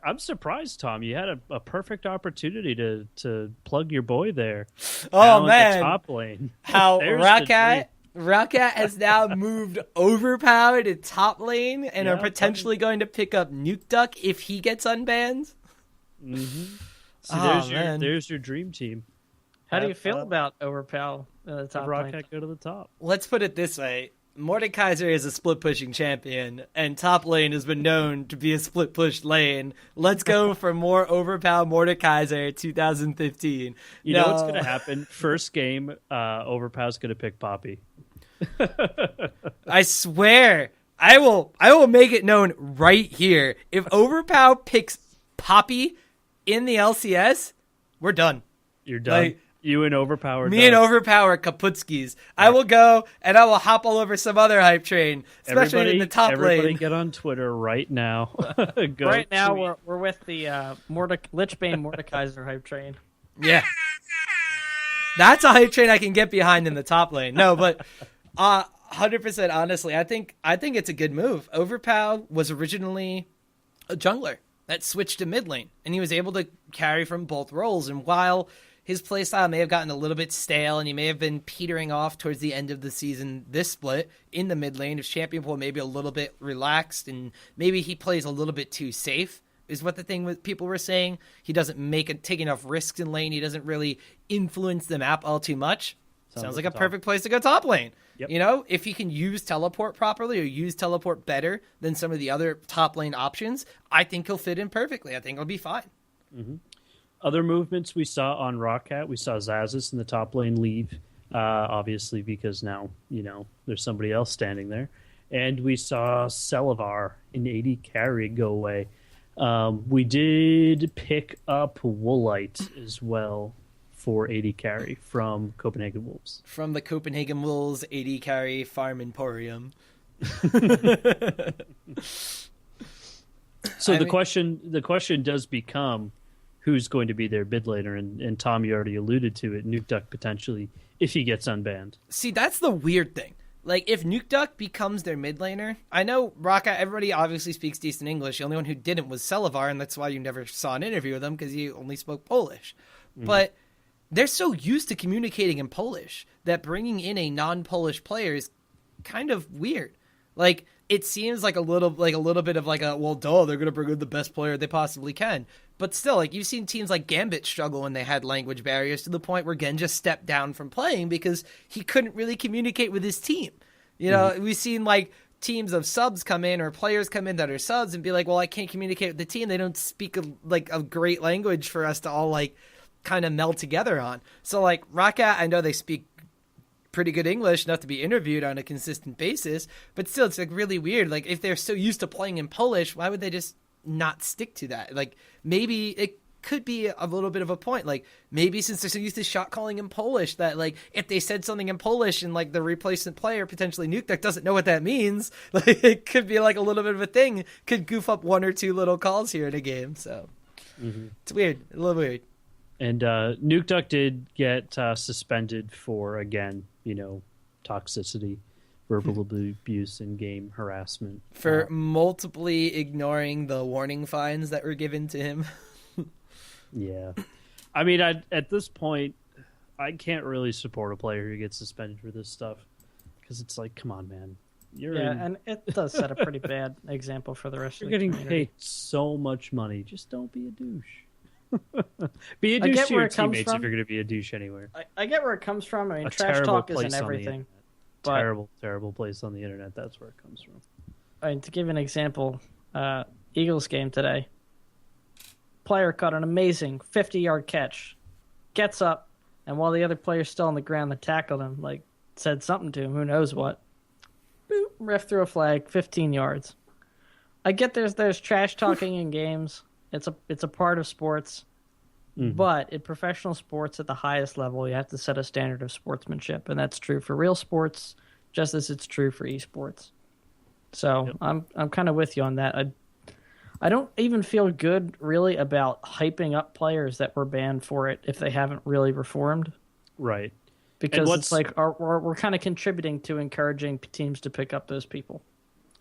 I'm surprised, Tom. You had a perfect opportunity to plug your boy there. Oh man, the top lane. How Roccat has now moved overpowered to top lane and are potentially going to pick up Nuke Duck if he gets unbanned. Mm-hmm. So there's your dream team. How do you feel about overpower the top Roccat lane? Go to the top. Let's put it this way. Mordekaiser is a split-pushing champion, and top lane has been known to be a split-push lane. Let's go for more overpower Mordekaiser 2015. You know what's going to happen? First game, Overpower's going to pick Poppy. I swear, I will make it known right here. If Overpower picks Poppy in the LCS, we're done. You're done. Like, you and Overpower. Me and Overpower Kaputskis. Yeah. I will go and I will hop all over some other hype train, especially in the top lane. Everybody get on Twitter right now. Right now we're with the Lichbane Mordekaiser hype train. Yeah. That's a hype train I can get behind in the top lane. No, but 100% honestly, I think it's a good move. Overpower was originally a jungler that switched to mid lane, and he was able to carry from both roles. And while his playstyle may have gotten a little bit stale and he may have been petering off towards the end of the season this split in the mid lane, his champion pool may be a little bit relaxed and maybe he plays a little bit too safe is what the thing with people were saying. He doesn't take enough risks in lane. He doesn't really influence the map all too much. Sounds like a perfect place to go top lane. Yep. You know, if he can use teleport properly or use teleport better than some of the other top lane options, I think he'll fit in perfectly. I think it'll be fine. Mm-hmm. Other movements we saw on Roccat, we saw Xaxis in the top lane leave, obviously because now, there's somebody else standing there. And we saw Selavar in AD carry go away. We did pick up Woolite as well for AD carry from Copenhagen Wolves. From the Copenhagen Wolves AD carry farm emporium. So the question does become who's going to be their mid laner, and Tom, you already alluded to it, Nukeduck potentially, if he gets unbanned. See, that's the weird thing. Like, if Nukeduck becomes their mid laner, I know Roccat, everybody obviously speaks decent English. The only one who didn't was Selavar, and that's why you never saw an interview with him, because he only spoke Polish. But they're so used to communicating in Polish that bringing in a non-Polish player is kind of weird. Like, it seems like a little bit of like well, duh, they're going to bring in the best player they possibly can. But still, like, you've seen teams like Gambit struggle when they had language barriers to the point where Gen just stepped down from playing because he couldn't really communicate with his team. We've seen like teams of subs come in or players come in that are subs and be like, well, I can't communicate with the team. They don't speak a great language for us to all like kind of meld together on. So like Roccat, I know they speak pretty good English enough to be interviewed on a consistent basis, but still it's like really weird. Like if they're so used to playing in Polish, why would they just not stick to that? Like maybe it could be a little bit of a point. Like maybe since they're so used to shot calling in Polish that like if they said something in Polish and like the replacement player, potentially Nukeduck, doesn't know what that means, like it could be like a little bit of a thing, could goof up one or two little calls here in a game. So it's weird, a little weird. And Nukeduck did get suspended for, again, toxicity, verbal abuse, and game harassment. For multiply ignoring the warning fines that were given to him. Yeah. I mean, at this point, I can't really support a player who gets suspended for this stuff. Because it's like, come on, man. And it does set a pretty bad example for the rest of the community. You're getting paid so much money. Just don't be a douche. Be a douche to your teammates if you're going to be a douche anywhere. I get where it comes from. I mean, trash talk isn't everything. Terrible place on the internet. That's where it comes from. I mean, to give an example, Eagles game today, player caught an amazing 50-yard catch, gets up, and while the other player's still on the ground that tackled him, like said something to him, who knows what. Boop, ref threw a flag, 15 yards. I get there's trash talking in games. It's a part of sports, but in professional sports at the highest level, you have to set a standard of sportsmanship, and that's true for real sports, just as it's true for esports. So I'm kind of with you on that. I don't even feel good really about hyping up players that were banned for it if they haven't really reformed, right? Because it's like we're kind of contributing to encouraging teams to pick up those people.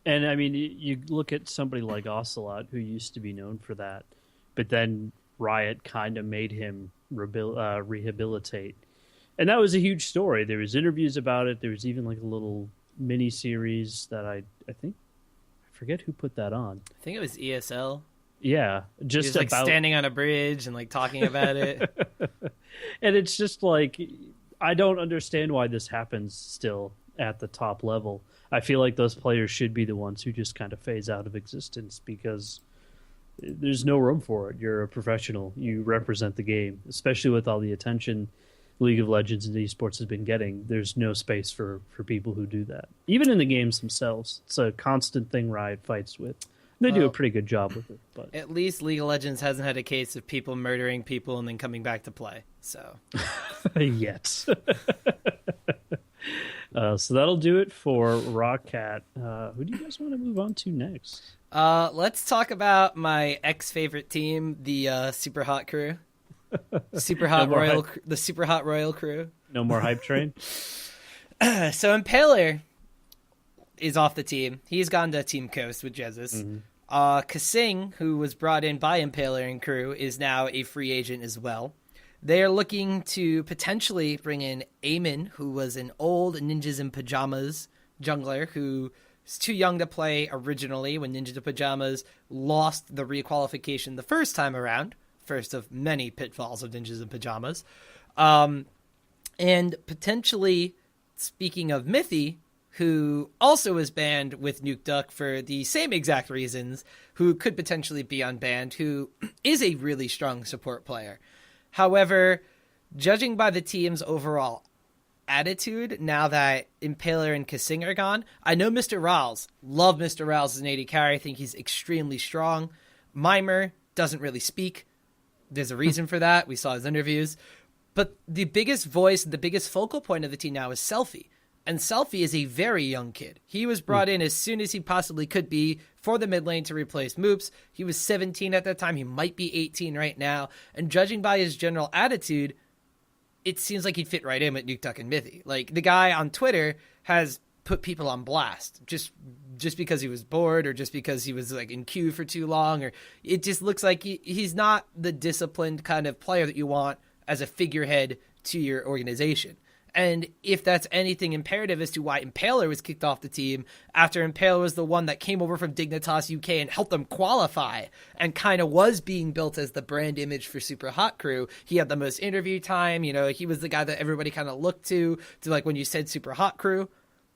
And, I mean, you look at somebody like Ocelot, who used to be known for that, but then Riot kind of made him rehabilitate. And that was a huge story. There was interviews about it. There was even like a little mini-series that I forget who put that on. I think it was ESL. Yeah. Just he was, like, standing on a bridge and like talking about it. And it's just like, I don't understand why this happens still at the top level. I feel like those players should be the ones who just kind of phase out of existence because there's no room for it. You're a professional. You represent the game, especially with all the attention League of Legends and esports has been getting. There's no space for people who do that. Even in the games themselves, it's a constant thing Riot fights with. They do a pretty good job with it. But at least League of Legends hasn't had a case of people murdering people and then coming back to play. So yet. So that'll do it for Roccat. Who do you guys want to move on to next? Let's talk about my ex-favorite team, the Super Hot Crew. The Super Hot Royal Crew. No more hype train? So Impaler is off the team. He's gone to Team Coast with Jesus. Kasing, who was brought in by Impaler and crew, is now a free agent as well. They are looking to potentially bring in Eamon, who was an old Ninjas in Pajamas jungler who is too young to play originally when Ninjas in Pajamas lost the requalification the first time around. First of many pitfalls of Ninjas in Pajamas. And potentially, speaking of Mithy, who also was banned with Nuke Duck for the same exact reasons, who could potentially be unbanned, who is a really strong support player. However, judging by the team's overall attitude, now that Impaler and Kasing are gone, I know Mr. Riles. Love Mr. Riles as an AD carry. I think he's extremely strong. Mimer doesn't really speak. There's a reason for that. We saw his interviews. But the biggest voice, the biggest focal point of the team now is Selfie. And Selfie is a very young kid. He was brought in as soon as he possibly could be for the mid lane to replace Moops. He was 17 at that time. He might be 18 right now. And judging by his general attitude, it seems like he'd fit right in with Nuke Duck and Mithy. Like, the guy on Twitter has put people on blast just because he was bored, or just because he was like in queue for too long, or it just looks like he's not the disciplined kind of player that you want as a figurehead to your organization. And if that's anything imperative as to why Impaler was kicked off the team, after Impaler was the one that came over from Dignitas UK and helped them qualify and kind of was being built as the brand image for Super Hot Crew, he had the most interview time. You know, he was the guy that everybody kind of looked to like when you said Super Hot Crew.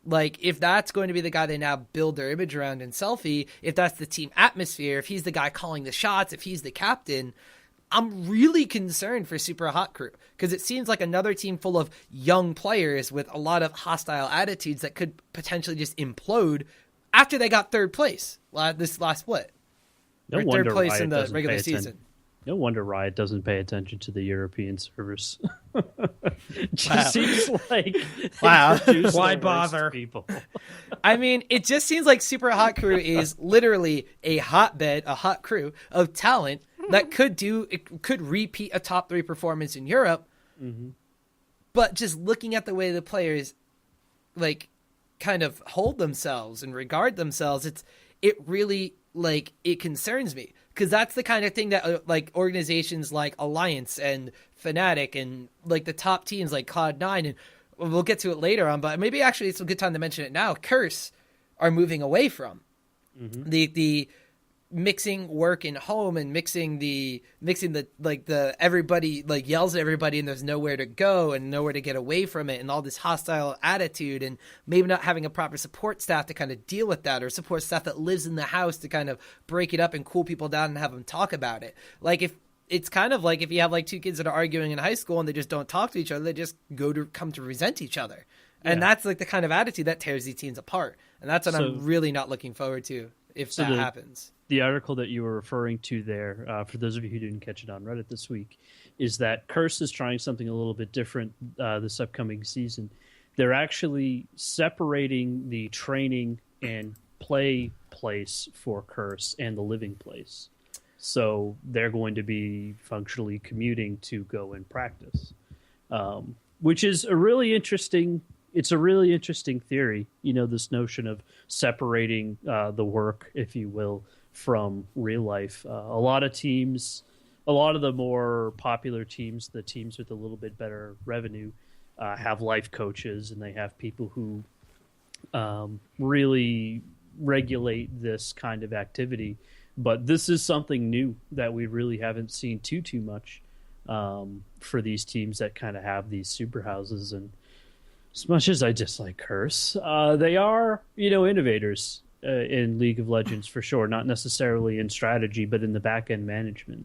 Like, if that's going to be the guy they now build their image around in Selfie, if that's the team atmosphere, if he's the guy calling the shots, if he's the captain, I'm really concerned for Super Hot Crew, because it seems like another team full of young players with a lot of hostile attitudes that could potentially just implode after they got third place this last split. Third place in the regular season. No wonder Riot doesn't pay attention to the European servers. Just seems like why bother people? I mean, it just seems like Super Hot Crew is literally a hotbed, a hot crew of talent that could repeat a top 3 performance in Europe. Mm-hmm. But just looking at the way the players like kind of hold themselves and regard themselves, it really like it concerns me, because that's the kind of thing that like organizations like Alliance and Fnatic and like the top teams like Cloud9, and we'll get to it later on, but maybe actually it's a good time to mention it now, Curse are moving away from. Mm-hmm. The mixing work and home and mixing the everybody like yells at everybody and there's nowhere to go and nowhere to get away from it, and all this hostile attitude, and maybe not having a proper support staff to kind of deal with that, or support staff that lives in the house to kind of break it up and cool people down and have them talk about it. Like, if it's kind of like if you have like 2 kids that are arguing in high school and they just don't talk to each other, they just come to resent each other. And that's like the kind of attitude that tears these teams apart. And that's what I'm really not looking forward to if that happens. The article that you were referring to there, for those of you who didn't catch it on Reddit this week, is that Curse is trying something a little bit different this upcoming season. They're actually separating the training and play place for Curse and the living place. So they're going to be functionally commuting to go and practice, which is a really interesting theory. You know, this notion of separating the work, if you will, from real life. A lot of the more popular teams, the teams with a little bit better revenue, have life coaches, and they have people who really regulate this kind of activity. But this is something new that we really haven't seen too much for these teams that kind of have these super houses. And as much as I dislike Curse, they are, innovators in League of Legends for sure. Not necessarily in strategy, but in the back end management.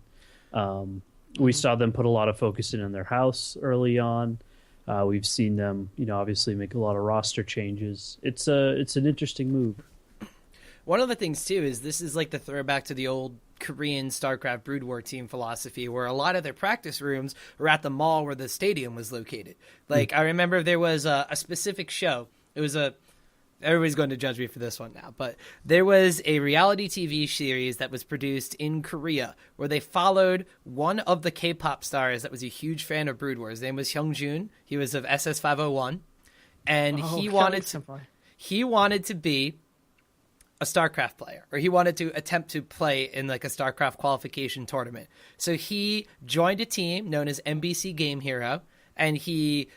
We saw them put a lot of focus in on their house early on. We've seen them, obviously make a lot of roster changes. It's an interesting move. One of the things too is this is like the throwback to the old Korean StarCraft Brood War team philosophy, where a lot of their practice rooms were at the mall where the stadium was located. Like, I remember there was a specific show. It was everybody's going to judge me for this one now, but there was a reality TV series that was produced in Korea where they followed one of the K-pop stars that was a huge fan of Brood War. His name was Hyungjun. He was of SS501, and he wanted to be a StarCraft player, or he wanted to attempt to play in like a StarCraft qualification tournament. So he joined a team known as MBC Game Hero, and he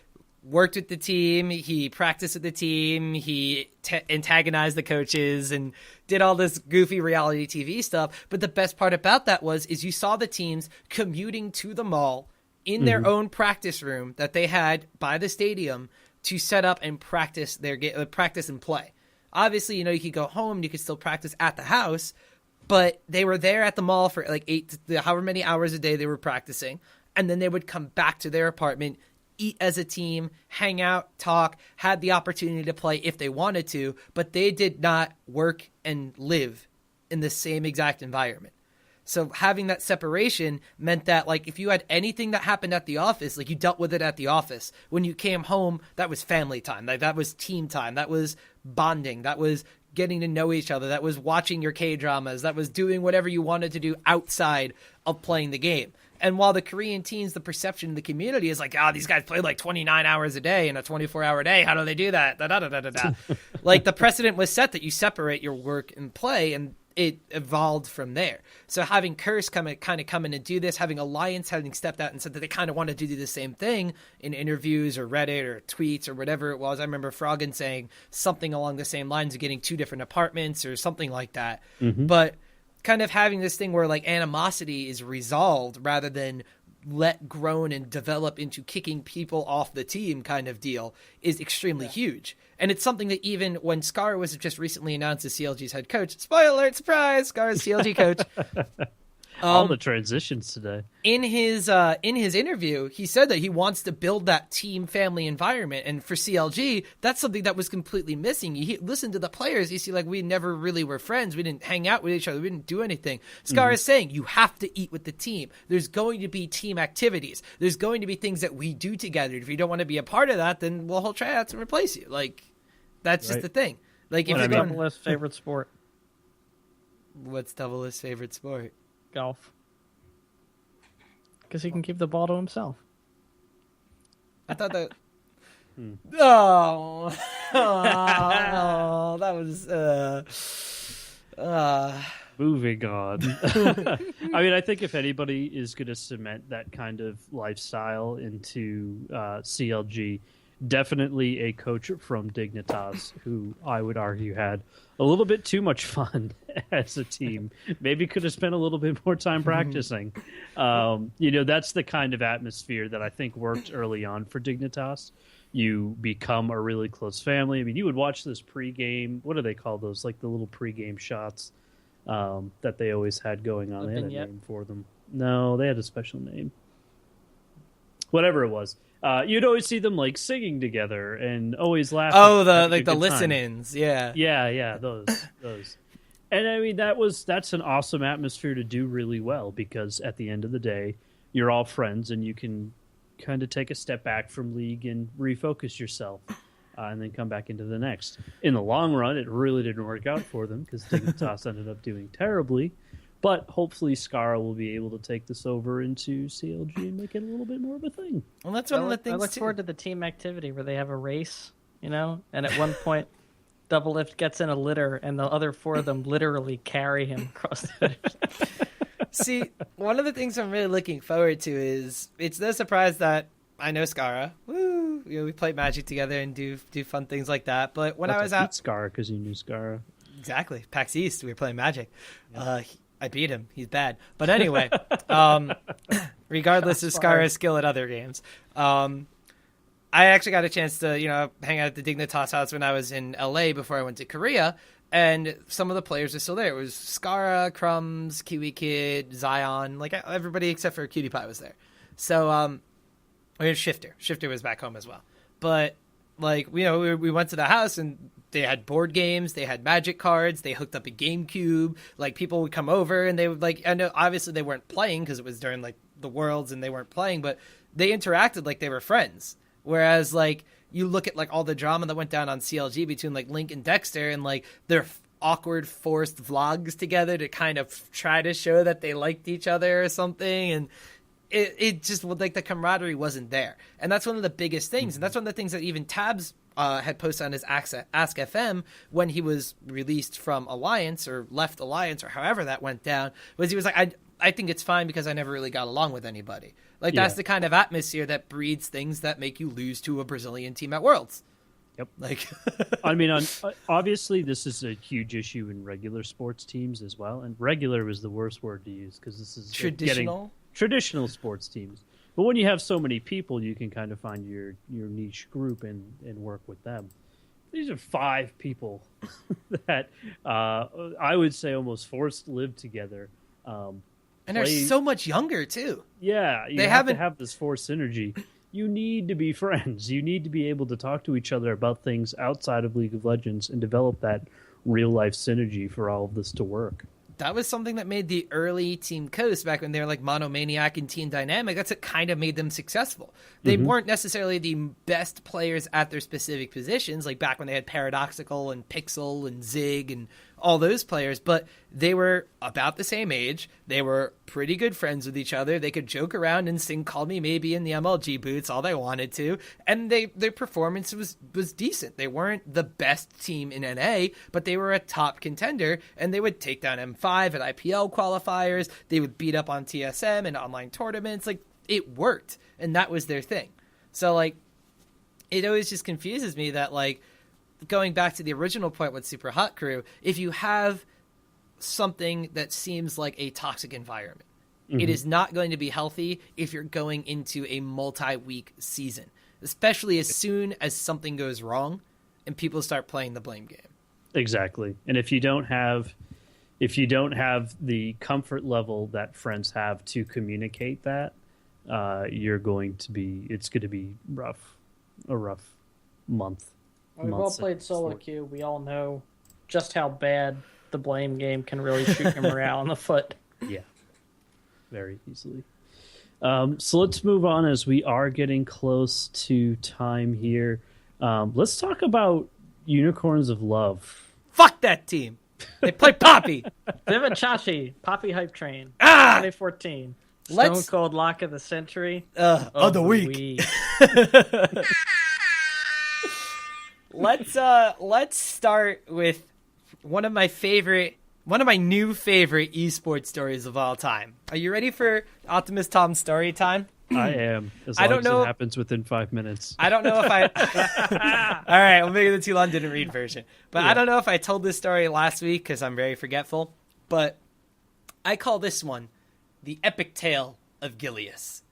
worked with the team, he practiced with the team, he antagonized the coaches and did all this goofy reality TV stuff. But the best part about that is you saw the teams commuting to the mall in their own practice room that they had by the stadium, to set up and practice their practice and play. Obviously, you could go home and you could still practice at the house, but they were there at the mall for like however many hours a day they were practicing. And then they would come back to their apartment, eat as a team, hang out, talk, had the opportunity to play if they wanted to, but they did not work and live in the same exact environment. So having that separation meant that, like, if you had anything that happened at the office, like, you dealt with it at the office. When you came home, that was family time. Like, that was team time. That was bonding. That was getting to know each other. That was watching your K-dramas. That was doing whatever you wanted to do outside of playing the game. And while the Korean teens, the perception in the community is like, these guys play like 29 hours a day in a 24-hour day. How do they do that? Like, the precedent was set that you separate your work and play, and it evolved from there. So having Curse come in and do this, having Alliance having stepped out and said that they kind of wanted to do the same thing in interviews or Reddit or tweets or whatever it was. I remember Froggen saying something along the same lines of getting 2 different apartments or something like that. Mm-hmm. But kind of having this thing where, like, animosity is resolved rather than let grown and develop into kicking people off the team kind of deal is extremely huge. And it's something that even when Scar was just recently announced as CLG's head coach, spoiler alert, surprise, Scar's CLG coach. All the transitions today. In his interview, he said that he wants to build that team family environment. And for CLG, that's something that was completely missing. You listen to the players, you see, like, we never really were friends. We didn't hang out with each other. We didn't do anything. Scar is saying you have to eat with the team. There's going to be team activities. There's going to be things that we do together. If you don't want to be a part of that, then we'll try out to replace you. Like, that's just the thing. Like, if Double's favorite sport. What's Double's favorite sport? Golf. Because he can keep the ball to himself. I thought that... Oh, that was... Moving on. I mean, I think if anybody is going to cement that kind of lifestyle into CLG, definitely a coach from Dignitas, who I would argue had a little bit too much fun as a team. Maybe could have spent a little bit more time practicing. That's the kind of atmosphere that I think worked early on for Dignitas. You become a really close family. I mean, you would watch this pregame. What do they call those? Like the little pregame shots that they always had going on. They had a name for them. No, they had a special name. Whatever it was. You'd always see them, like, singing together and always laughing. Oh, the listen-ins, yeah. Yeah, those. And I mean, that's an awesome atmosphere to do really well, because at the end of the day, you're all friends and you can kind of take a step back from League and refocus yourself and then come back into the next. In the long run, it really didn't work out for them because Dignitas ended up doing terribly. But hopefully Scar will be able to take this over into CLG and make it a little bit more of a thing. Well, that's one of the things. I look forward to the team activity where they have a race, and at one point, Doublelift gets in a litter, and the other 4 of them literally carry him across the finish. See, one of the things I'm really looking forward to is it's no surprise that I know Scara. Woo! We play Magic together and do fun things like that. But when I was out, Scar because you knew Scara. Exactly, PAX East, we were playing Magic. Yeah. I beat him. He's bad. But anyway, regardless of Scara's skill at other games, I actually got a chance to, hang out at the Dignitas house when I was in LA before I went to Korea, and some of the players are still there. It was Scara, Crumbs, Kiwi Kid, Zion, like everybody except for Cutie Pie was there. So, Shifter. Shifter was back home as well. But, like, we went to the house and they had board games, they had Magic cards, they hooked up a GameCube. Like, people would come over and they would, like, I know obviously they weren't playing because it was during, like, the Worlds and they weren't playing, but they interacted like they were friends. Whereas, like, you look at, like, all the drama that went down on CLG between, like, Link and Dexter and, like, their awkward forced vlogs together to kind of try to show that they liked each other or something, and it just, like, the camaraderie wasn't there. And that's one of the biggest things, and that's one of the things that even Tabs had posted on his Ask FM when he was released from Alliance or left Alliance or however that went down, was he was like, I think it's fine because I never really got along with anybody. Like, that's the kind of atmosphere that breeds things that make you lose to a Brazilian team at Worlds. Yep. Like, I mean, obviously this is a huge issue in regular sports teams as well. And regular was the worst word to use because this is traditional sports teams. But when you have so many people, you can kind of find your niche group and work with them. These are 5 people that I would say almost forced to live together. And they're so much younger, too. Yeah, you have to have this forced synergy. You need to be friends. You need to be able to talk to each other about things outside of League of Legends and develop that real-life synergy for all of this to work. That was something that made the early Team Coast, back when they were like Monomaniac and Team Dynamic, that's what kind of made them successful. They weren't necessarily the best players at their specific positions, like back when they had Paradoxical and Pixel and Zig and all those players, but they were about the same age. They were pretty good friends with each other. They could joke around and sing Call Me Maybe in the MLG boots all they wanted to, and their performance was decent. They weren't the best team in NA, but they were a top contender, and they would take down M5 at IPL qualifiers. They would beat up on TSM and online tournaments. Like, it worked, and that was their thing. So, like, it always just confuses me that, like, going back to the original point with Super Hot Crew, if you have something that seems like a toxic environment, it is not going to be healthy if you're going into a multi-week season, especially as soon as something goes wrong and people start playing the blame game. Exactly. And if you don't have the comfort level that friends have to communicate that, it's going to be a rough month. We've all played solo queue. We all know just how bad the blame game can really shoot your morale in the foot. Yeah, very easily. So let's move on as we are getting close to time here. Let's talk about Unicorns of Love. Fuck that team. They play Poppy. Vivid Chachi, Poppy Hype Train, 2014. Stone Cold Lock of the Century. Of the week. Let's start with one of my new favorite esports stories of all time. Are you ready for Optmius Tom's story time? I am. As long as it happens within 5 minutes. I don't know if I... All right, well, maybe the too long didn't read version. But yeah. I don't know if I told this story last week because I'm very forgetful. But I call this one the epic tale of Gilius.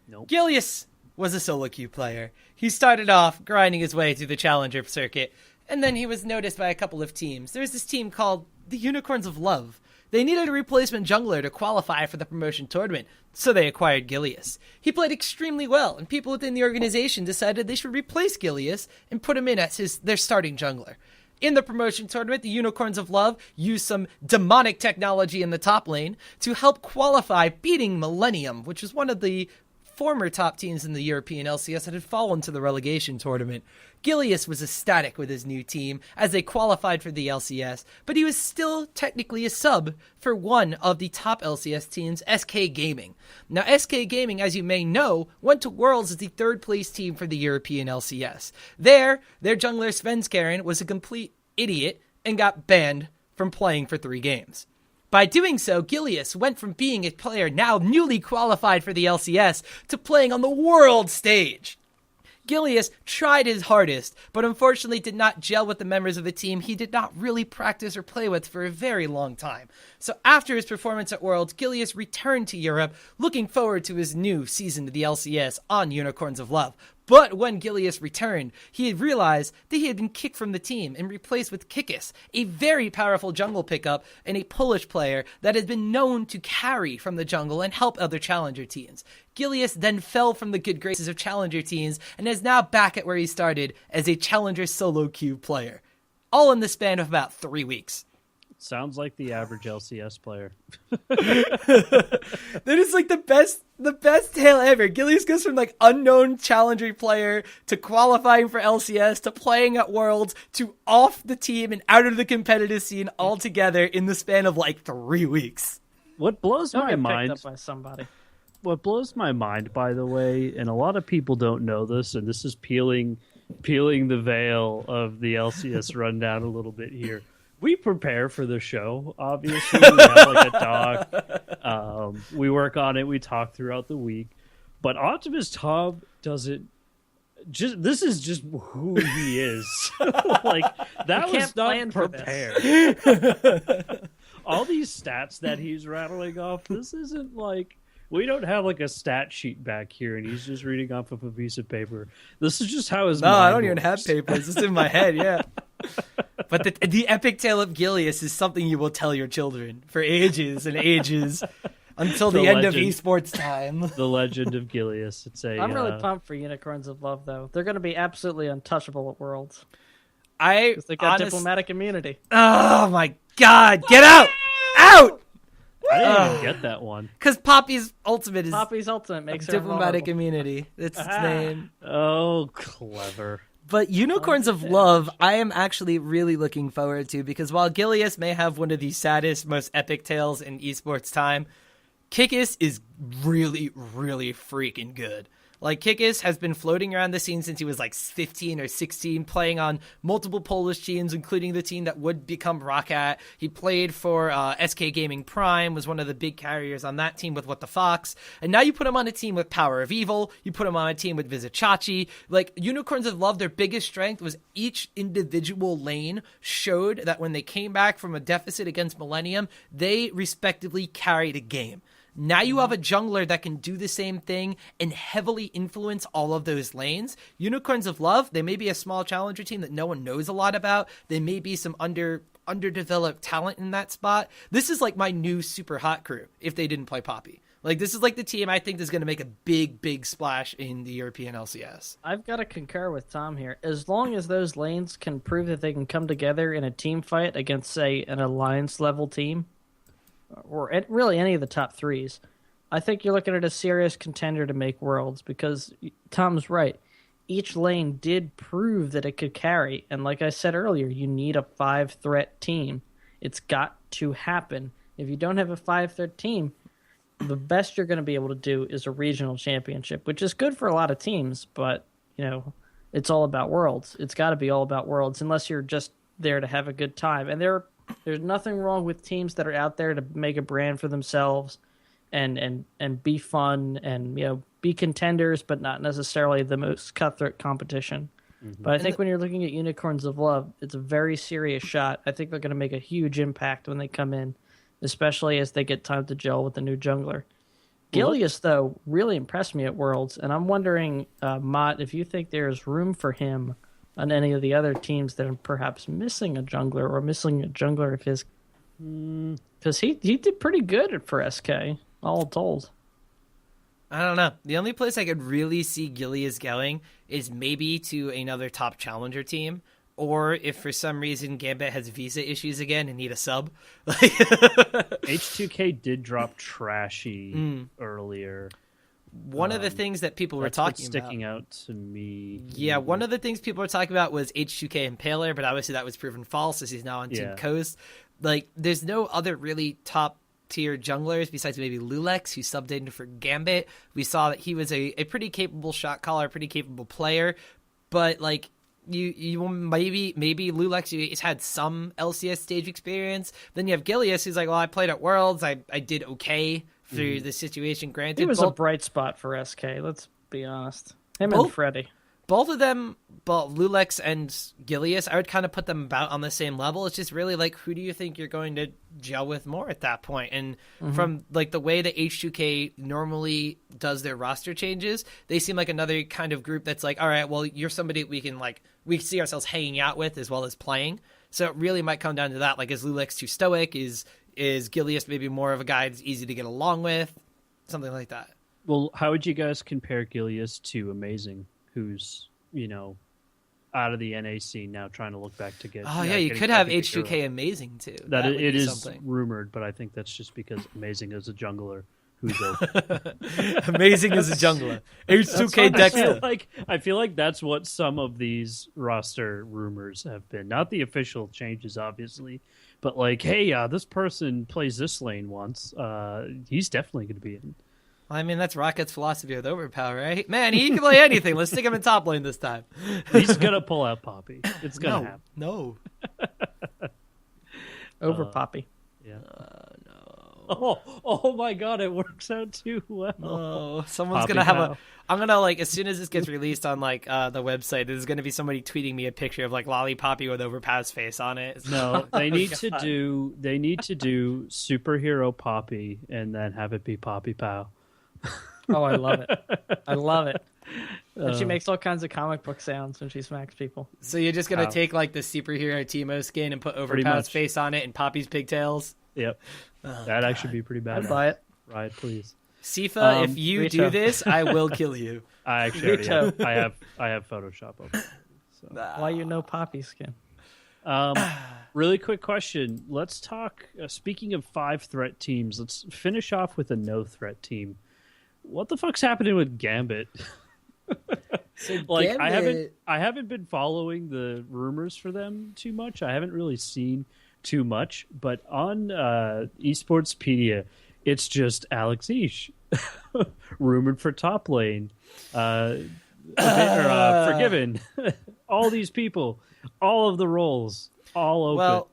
Nope. Gilius was a solo queue player. He started off grinding his way through the Challenger circuit, and then he was noticed by a couple of teams. There's this team called the Unicorns of Love. They needed a replacement jungler to qualify for the promotion tournament, so they acquired Gilius. He played extremely well, and people within the organization decided they should replace Gilius and put him in as their starting jungler. In the promotion tournament, the Unicorns of Love used some demonic technology in the top lane to help qualify, beating Millennium, which was one of the former top teams in the European LCS that had fallen to the relegation tournament. Gilius was ecstatic with his new team as they qualified for the LCS, but he was still technically a sub for one of the top LCS teams, SK Gaming. Now, SK Gaming, as you may know, went to Worlds as the third place team for the European LCS. Their jungler Svenskeren was a complete idiot and got banned from playing for 3 games. By doing so, Gilius went from being a player now newly qualified for the LCS to playing on the world stage. Gilius tried his hardest, but unfortunately did not gel with the members of the team he did not really practice or play with for a very long time. So after his performance at Worlds, Gilius returned to Europe, looking forward to his new season of the LCS on Unicorns of Love. But when Gilius returned, he had realized that he had been kicked from the team and replaced with Kikis, a very powerful jungle pickup and a Polish player that has been known to carry from the jungle and help other challenger teams. Gilius then fell from the good graces of challenger teams and is now back at where he started as a challenger solo queue player. All in the span of about 3 weeks. Sounds like the average LCS player. That is like the best tale ever. Gilius goes from like unknown challenger player to qualifying for LCS to playing at Worlds to off the team and out of the competitive scene altogether in the span of like 3 weeks. What blows my mind? Picked up by somebody. What blows my mind, by the way, and a lot of people don't know this, and this is peeling the veil of the LCS rundown a little bit here. We prepare for the show, obviously. We have like a doc. We work on it. We talk throughout the week. But Optmius Tom doesn't. This is just who he is. Like, that was not prepared. All these stats that he's rattling off, this isn't like We don't have like a stat sheet back here, and he's just reading off of a piece of paper. This is just how his No, mind I don't works. even have papers. It's in my head, yeah. But the epic tale of Gilius is something you will tell your children for ages and ages until the end of esports time. The legend of Gilius. I'm really pumped for Unicorns of Love, though. They're going to be absolutely untouchable at Worlds. They got diplomatic immunity. Oh my god! Get out! Out! I didn't even get that one. Because Poppy's ultimate makes her diplomatic immunity. That's its name. Oh, clever. But Unicorns of Love, I am actually really looking forward to, because while Gilius may have one of the saddest, most epic tales in esports time, Kikis is really, really freaking good. Like, Kikis has been floating around the scene since he was like 15 or 16, playing on multiple Polish teams, including the team that would become Roccat. He played for SK Gaming Prime, was one of the big carriers on that team with What the Fox. And now you put him on a team with Power of Evil. You put him on a team with Vizicachi. Like, Unicorns of Love, their biggest strength was each individual lane showed that when they came back from a deficit against Millennium, they respectively carried a game. Now you have a jungler that can do the same thing and heavily influence all of those lanes. Unicorns of Love, they may be a small challenger team that no one knows a lot about. They may be some underdeveloped talent in that spot. This is like my new super hot crew if they didn't play Poppy. Like, this is like the team I think is going to make a big, big splash in the European LCS. I've got to concur with Tom here. As long as those lanes can prove that they can come together in a team fight against, say, an alliance-level team, or really any of the top threes, I think you're looking at a serious contender to make Worlds, because Tom's right. Each lane did prove that it could carry, and like I said earlier, you need a 5-threat team. It's got to happen. If you don't have a 5-threat team, the best you're going to be able to do is a regional championship, which is good for a lot of teams, but, it's all about Worlds. It's got to be all about Worlds, unless you're just there to have a good time. And there's nothing wrong with teams that are out there to make a brand for themselves and be fun and, be contenders, but not necessarily the most cutthroat competition. Mm-hmm. But I think when you're looking at Unicorns of Love, it's a very serious shot. I think they're going to make a huge impact when they come in, especially as they get time to gel with the new jungler. Gilius, though, really impressed me at Worlds, and I'm wondering, Mott, if you think there's room for him on any of the other teams that are perhaps missing a jungler, or missing a jungler of his. Because he did pretty good for SK, all told. I don't know. The only place I could really see Gilius going is maybe to another top challenger team, or if for some reason Gambit has visa issues again and need a sub. H2K did drop Trashy earlier. One of the things that people were talking about, sticking out to me. Yeah, one of the things people were talking about was H2K Impaler, but obviously that was proven false as he's now on Team Coast. Like, there's no other really top tier junglers besides maybe Lulex, who subbed in for Gambit. We saw that he was a pretty capable shot caller, pretty capable player, but like you maybe Lulex, he's had some LCS stage experience. Then you have Gilius, who's like, well, I played at Worlds, I did okay through the situation. Granted, he was a bright spot for SK. Let's be honest. Him and Freddy. Both of them, both Lulex and Gilius, I would kind of put them about on the same level. It's just really like, who do you think you're going to gel with more at that point? And from like the way that H2K normally does their roster changes, they seem like another kind of group that's like, all right, well, you're somebody we see ourselves hanging out with as well as playing. So it really might come down to that. Like, is Lulex too stoic? Is Gilius maybe more of a guy that's easy to get along with? Something like that. Well, how would you guys compare Gilius to Amazing, who's, out of the NA scene now trying to look back to get... Oh, yeah, you could have H2K Amazing, too. That it is something rumored, but I think that's just because Amazing is a jungler who's Amazing as a jungler. H2K Dexter. I feel like that's what some of these roster rumors have been. Not the official changes, obviously, but like, hey, this person plays this lane once. He's definitely going to be in. I mean, that's Rocket's philosophy with Overpower, right? Man, he can play anything. Let's stick him in top lane this time. He's going to pull out Poppy. It's going to happen. No. Over Poppy. Yeah. No. Oh my God, it works out too well. Oh, someone's going to have I'm going to, like, as soon as this gets released on, like, the website, there's going to be somebody tweeting me a picture of, like, Lolly Poppy with Overpower's face on it. No, they need to do superhero Poppy and then have it be Poppy Pow. Oh, I love it. I love it. And she makes all kinds of comic book sounds when she smacks people. So you're just going to take like the superhero Teemo skin and put Overpower's face on it and Poppy's pigtails? Yep. That'd actually be pretty bad. I'd buy it. Right, please. Sifa, if you do this, I will kill you. I actually already have. I have Photoshop of it. So. Why you know Poppy skin? Really quick question. Let's talk, speaking of 5 threat teams, let's finish off with a no threat team. What the fuck's happening with Gambit? So like Gambit... I haven't been following the rumors for them too much. I haven't really seen too much, but on Esportspedia, it's just Alex Ish rumored for top lane, Forgiven, all these people, all of the roles, all open. Well,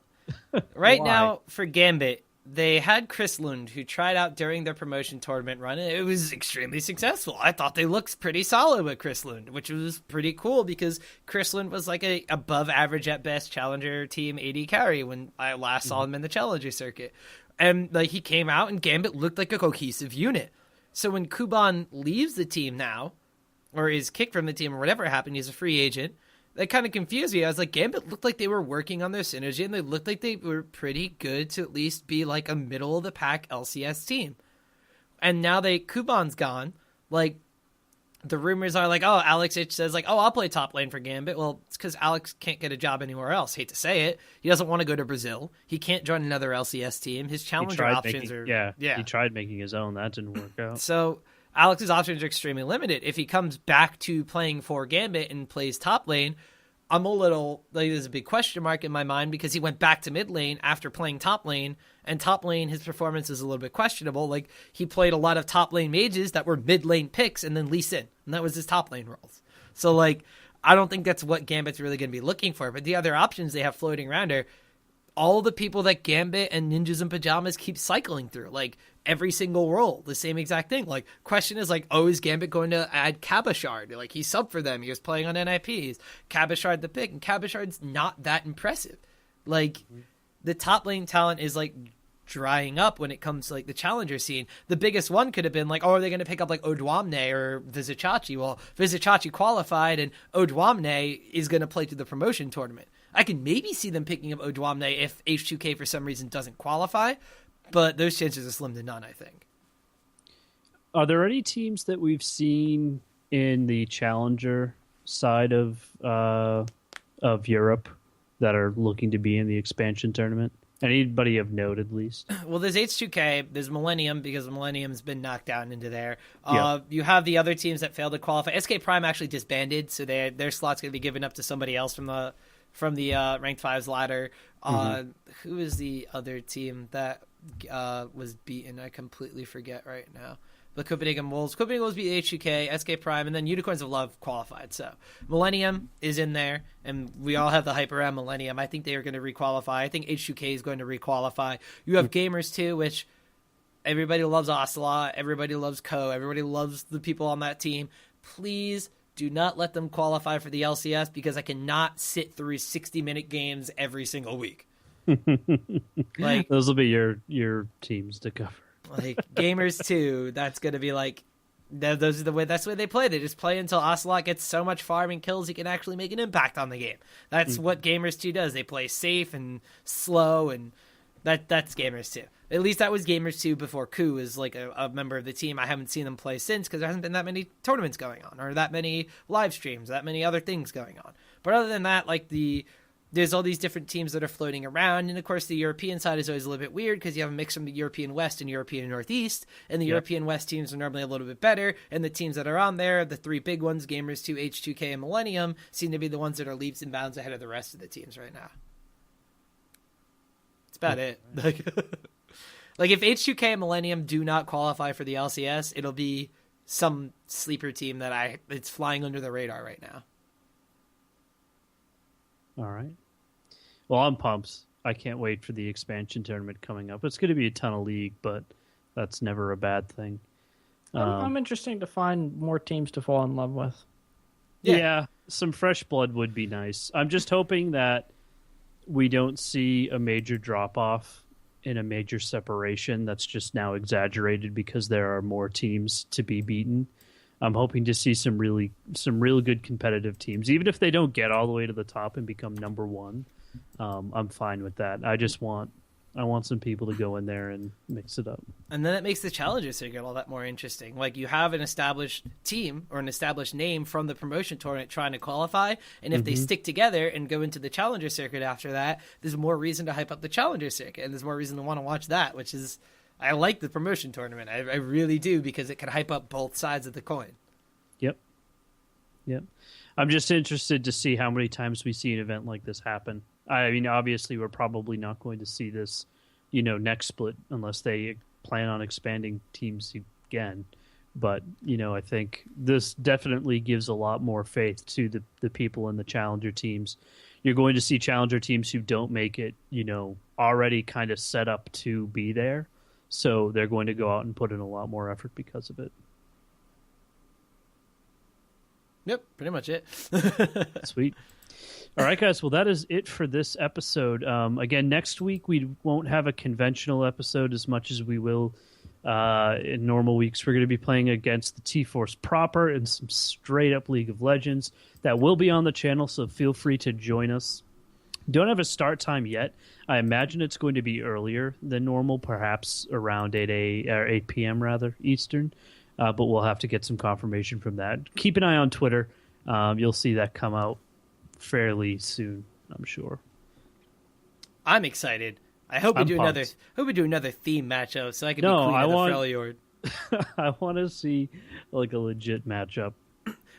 right now for Gambit, they had Chris Lund, who tried out during their promotion tournament run, and it was extremely successful. I thought they looked pretty solid with Chris Lund, which was pretty cool because Chris Lund was like a above average at best challenger team AD carry when I last saw him in the challenger circuit. And like he came out and Gambit looked like a cohesive unit. So when Kuban leaves the team now, or is kicked from the team or whatever happened, he's a free agent, that kind of confused me. I was like, Gambit looked like they were working on their synergy, and they looked like they were pretty good to at least be like a middle of the pack LCS team. And now Kuban's gone. Like, the rumors are like, oh, Alex Itch says like, oh, I'll play top lane for Gambit. Well, it's because Alex can't get a job anywhere else. Hate to say it. He doesn't want to go to Brazil. He can't join another LCS team. His challenger options are... Yeah. He tried making his own. That didn't work out. So... Alex's options are extremely limited. If he comes back to playing for Gambit and plays top lane, I'm a little, like, there's a big question mark in my mind because he went back to mid lane after playing top lane, and top lane, his performance is a little bit questionable. Like, he played a lot of top lane mages that were mid lane picks and then Lee Sin, and that was his top lane roles. So, like, I don't think that's what Gambit's really going to be looking for, but the other options they have floating around are all the people that Gambit and Ninjas in Pajamas keep cycling through. Like, every single role, the same exact thing. Like, question is like, oh, is Gambit going to add Cabashard? Like, he subbed for them. He was playing on NIPs. Cabashard the pick, and Cabashard's not that impressive. Like, the top lane talent is, like, drying up when it comes to, like, the challenger scene. The biggest one could have been, like, oh, are they going to pick up, like, Odwamne or Vizicachi? Well, Vizicachi qualified, and Odwamne is going to play through the promotion tournament. I can maybe see them picking up Odwamne if H2K for some reason doesn't qualify, but those chances are slim to none, I think. Are there any teams that we've seen in the challenger side of Europe that are looking to be in the expansion tournament? Anybody of note, at least? Well, there's H2K, there's Millennium, because Millennium's been knocked down into there. Yeah. You have the other teams that failed to qualify. SK Prime actually disbanded, so their slot's going to be given up to somebody else from the Ranked 5's ladder. Who is the other team that was beaten? I completely forget right now. The Copenhagen Wolves. Copenhagen Wolves beat H2K, SK Prime, and then Unicorns of Love qualified. So Millennium is in there, and we all have the hype around Millennium. I think they are going to requalify. I think H2K is going to requalify. You have Gamers too, which everybody loves Ocelot, everybody loves Co, everybody loves the people on that team. Please do not let them qualify for the LCS because I cannot sit through 60-minute games every single week. Like, those will be your teams to cover. Like Gamers 2, that's going to be like, those are that's the way they play. They just play until Ocelot gets so much farm and kills he can actually make an impact on the game. That's what Gamers 2 does. They play safe and slow, and that's Gamers 2. At least that was Gamers 2 before Ku is like a member of the team. I haven't seen them play since because there hasn't been that many tournaments going on or that many live streams, that many other things going on. But other than that, like there's all these different teams that are floating around. And of course, the European side is always a little bit weird because you have a mix from the European West and European Northeast. And the European West teams are normally a little bit better. And the teams that are on there, the 3 big ones, Gamers 2, H2K, and Millennium, seem to be the ones that are leaps and bounds ahead of the rest of the teams right now. That's about it. Like if H2K and Millennium do not qualify for the LCS, it'll be some sleeper team that it's flying under the radar right now. All right. Well, I'm pumped. I can't wait for the expansion tournament coming up. It's going to be a ton of league, but that's never a bad thing. I'm interested to find more teams to fall in love with. Yeah, some fresh blood would be nice. I'm just hoping that we don't see a major drop-off in a major separation that's just now exaggerated because there are more teams to be beaten. I'm hoping to see some really good competitive teams, even if they don't get all the way to the top and become number one. I'm fine with that. I want some people to go in there and mix it up. And then it makes the Challenger Circuit all that more interesting. Like, you have an established team or an established name from the promotion tournament trying to qualify, and if they stick together and go into the Challenger Circuit after that, there's more reason to hype up the Challenger Circuit, and there's more reason to want to watch that, which is, I like the promotion tournament. I really do, because it can hype up both sides of the coin. Yep. I'm just interested to see how many times we see an event like this happen. I mean, obviously, we're probably not going to see this, next split unless they plan on expanding teams again. But, I think this definitely gives a lot more faith to the people in the Challenger teams. You're going to see Challenger teams who don't make it, already kind of set up to be there. So they're going to go out and put in a lot more effort because of it. Yep, pretty much it. Sweet. All right, guys. Well, that is it for this episode. Again, next week we won't have a conventional episode as much as we will in normal weeks. We're going to be playing against the T-Force proper and some straight-up League of Legends. That will be on the channel, so feel free to join us. Don't have a start time yet. I imagine it's going to be earlier than normal, perhaps around 8 p.m. rather, Eastern. But we'll have to get some confirmation from that. Keep an eye on Twitter. You'll see that come out fairly soon, I'm sure. I'm excited. I hope we do another theme matchup so I can be queen of the Freljord. I want to see like a legit matchup.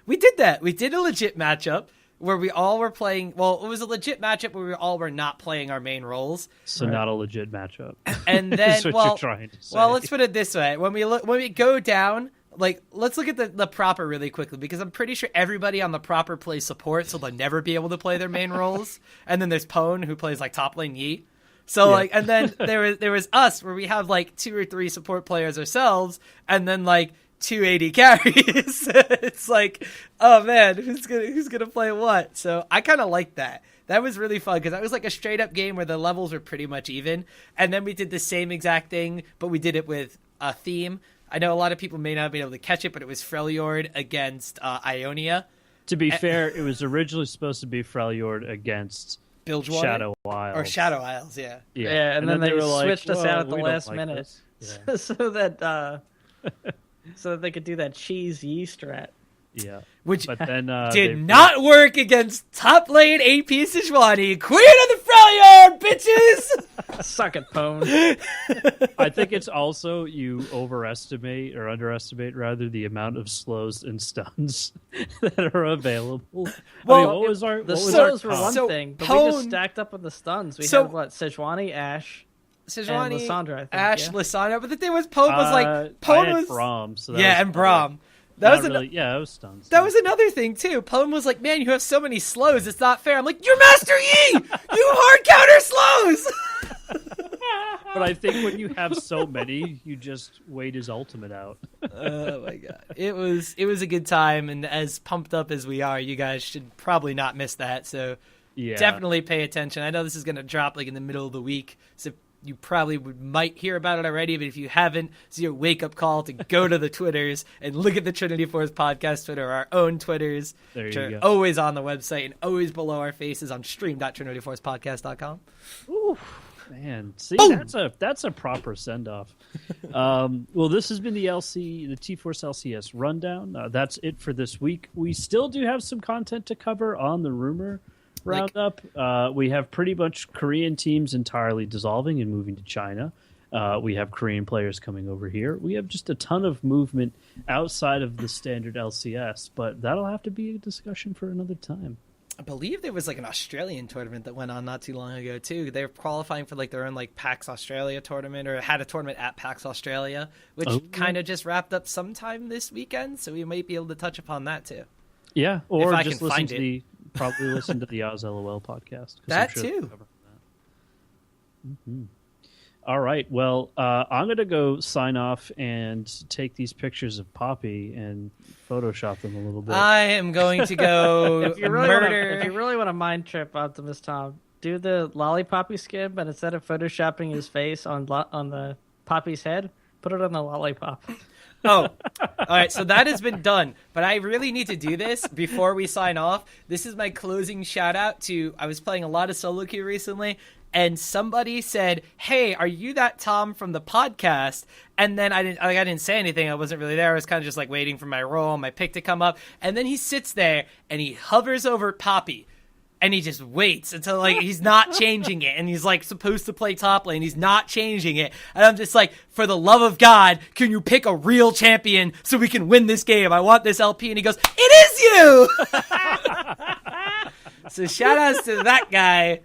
We did that. We did a legit matchup where we all were playing. Well, it was a legit matchup where we all were not playing our main roles. So not a legit matchup. And then, you're trying to say. Well, let's put it this way: when we go down. Like, let's look at the proper really quickly, because I'm pretty sure everybody on the proper plays support, so they'll never be able to play their main roles. And then there's Pwn, who plays like top lane Yi. So and then there was us, where we have like 2 or 3 support players ourselves, and then like 280 carries. It's like, oh man, who's gonna play what? So I kind of like that. That was really fun, because that was like a straight up game where the levels were pretty much even. And then we did the same exact thing, but we did it with a theme. I know a lot of people may not be able to catch it, but it was Freljord against Ionia. To be fair, it was originally supposed to be Freljord against Bilgewater? Shadow Isles. Or Shadow Isles, yeah. Yeah, and then they switched us out at the last minute Yeah. so that they could do that cheese Yi strat. Yeah. Which but then, did not work against top lane AP Sejuani. Queen of the Freljord, bitches! Suck it, Pwn. I think it's also you underestimate rather the amount of slows and stuns that are available. Well, the slows were one thing, but we just stacked up with the stuns. We had Sejuani, Ashe, and Lissandra, I think. Ashe, Lissandra, but the thing was, Pwn was Braum, so and Braum. That was it was stuns. That was another thing too. Pwn was like, "Man, you have so many slows. It's not fair." I'm like, "You're Master Yi. You hard counter slows." But I think when you have so many, you just wait his ultimate out. Oh my god, it was a good time, and as pumped up as we are, you guys should probably not miss that. So definitely pay attention. I know this is going to drop like in the middle of the week, so you probably might hear about it already, but if you haven't, it's your wake-up call to go to the Twitters and look at the Trinity Force Podcast Twitter, our own Twitters, which are always on the website and always below our faces on stream.trinityforcepodcast.com. Ooh, man. See, that's a proper send-off. Well, this has been the T-Force LCS rundown. That's it for this week. We still do have some content to cover on the rumor roundup. We have pretty much Korean teams entirely dissolving and moving to China. We have Korean players coming over here. We have just a ton of movement outside of the standard LCS, but that'll have to be a discussion for another time. I believe there was like an Australian tournament that went on not too long ago too. They were qualifying for like their own like PAX Australia tournament, or had a tournament at PAX Australia, which kind of just wrapped up sometime this weekend. So we might be able to touch upon that too. Yeah, or just listen to probably listen to the Oz LOL podcast. That too. Mm-hmm. All right. Well, I'm going to go sign off and take these pictures of Poppy and Photoshop them a little bit. I am going to go if you really want to mind trip Optmius Tom, do the Lollipoppy skin, but instead of photoshopping his face on the Poppy's head, put it on the lollipop. Oh, all right. So that has been done, but I really need to do this before we sign off. This is my closing shout out to. I was playing a lot of solo queue recently, and somebody said, "Hey, are you that Tom from the podcast?" And then I didn't say anything. I wasn't really there. I was kind of just like waiting for my role, my pick to come up. And then he sits there and he hovers over Poppy. And he just waits until like he's not changing it, and he's like supposed to play top lane. He's not changing it, and I'm just like, for the love of God, can you pick a real champion so we can win this game? I want this LP, and he goes, "It is you." So shout outs to that guy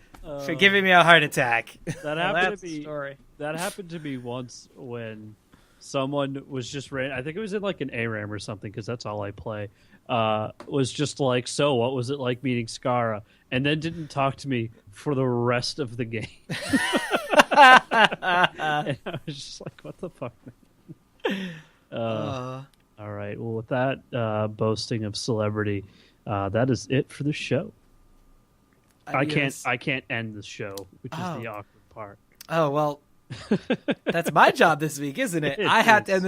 for giving me a heart attack. That happened to me once when someone was just I think it was in like an ARAM or something, because that's all I play. Was just like, so what was it like meeting Skara? And then didn't talk to me for the rest of the game. And I was just like, what the fuck, man? All right. Well, with that boasting of celebrity, that is it for the show. I can't end the show, which is the awkward part. Oh, well, that's my job this week, isn't it? I have to end the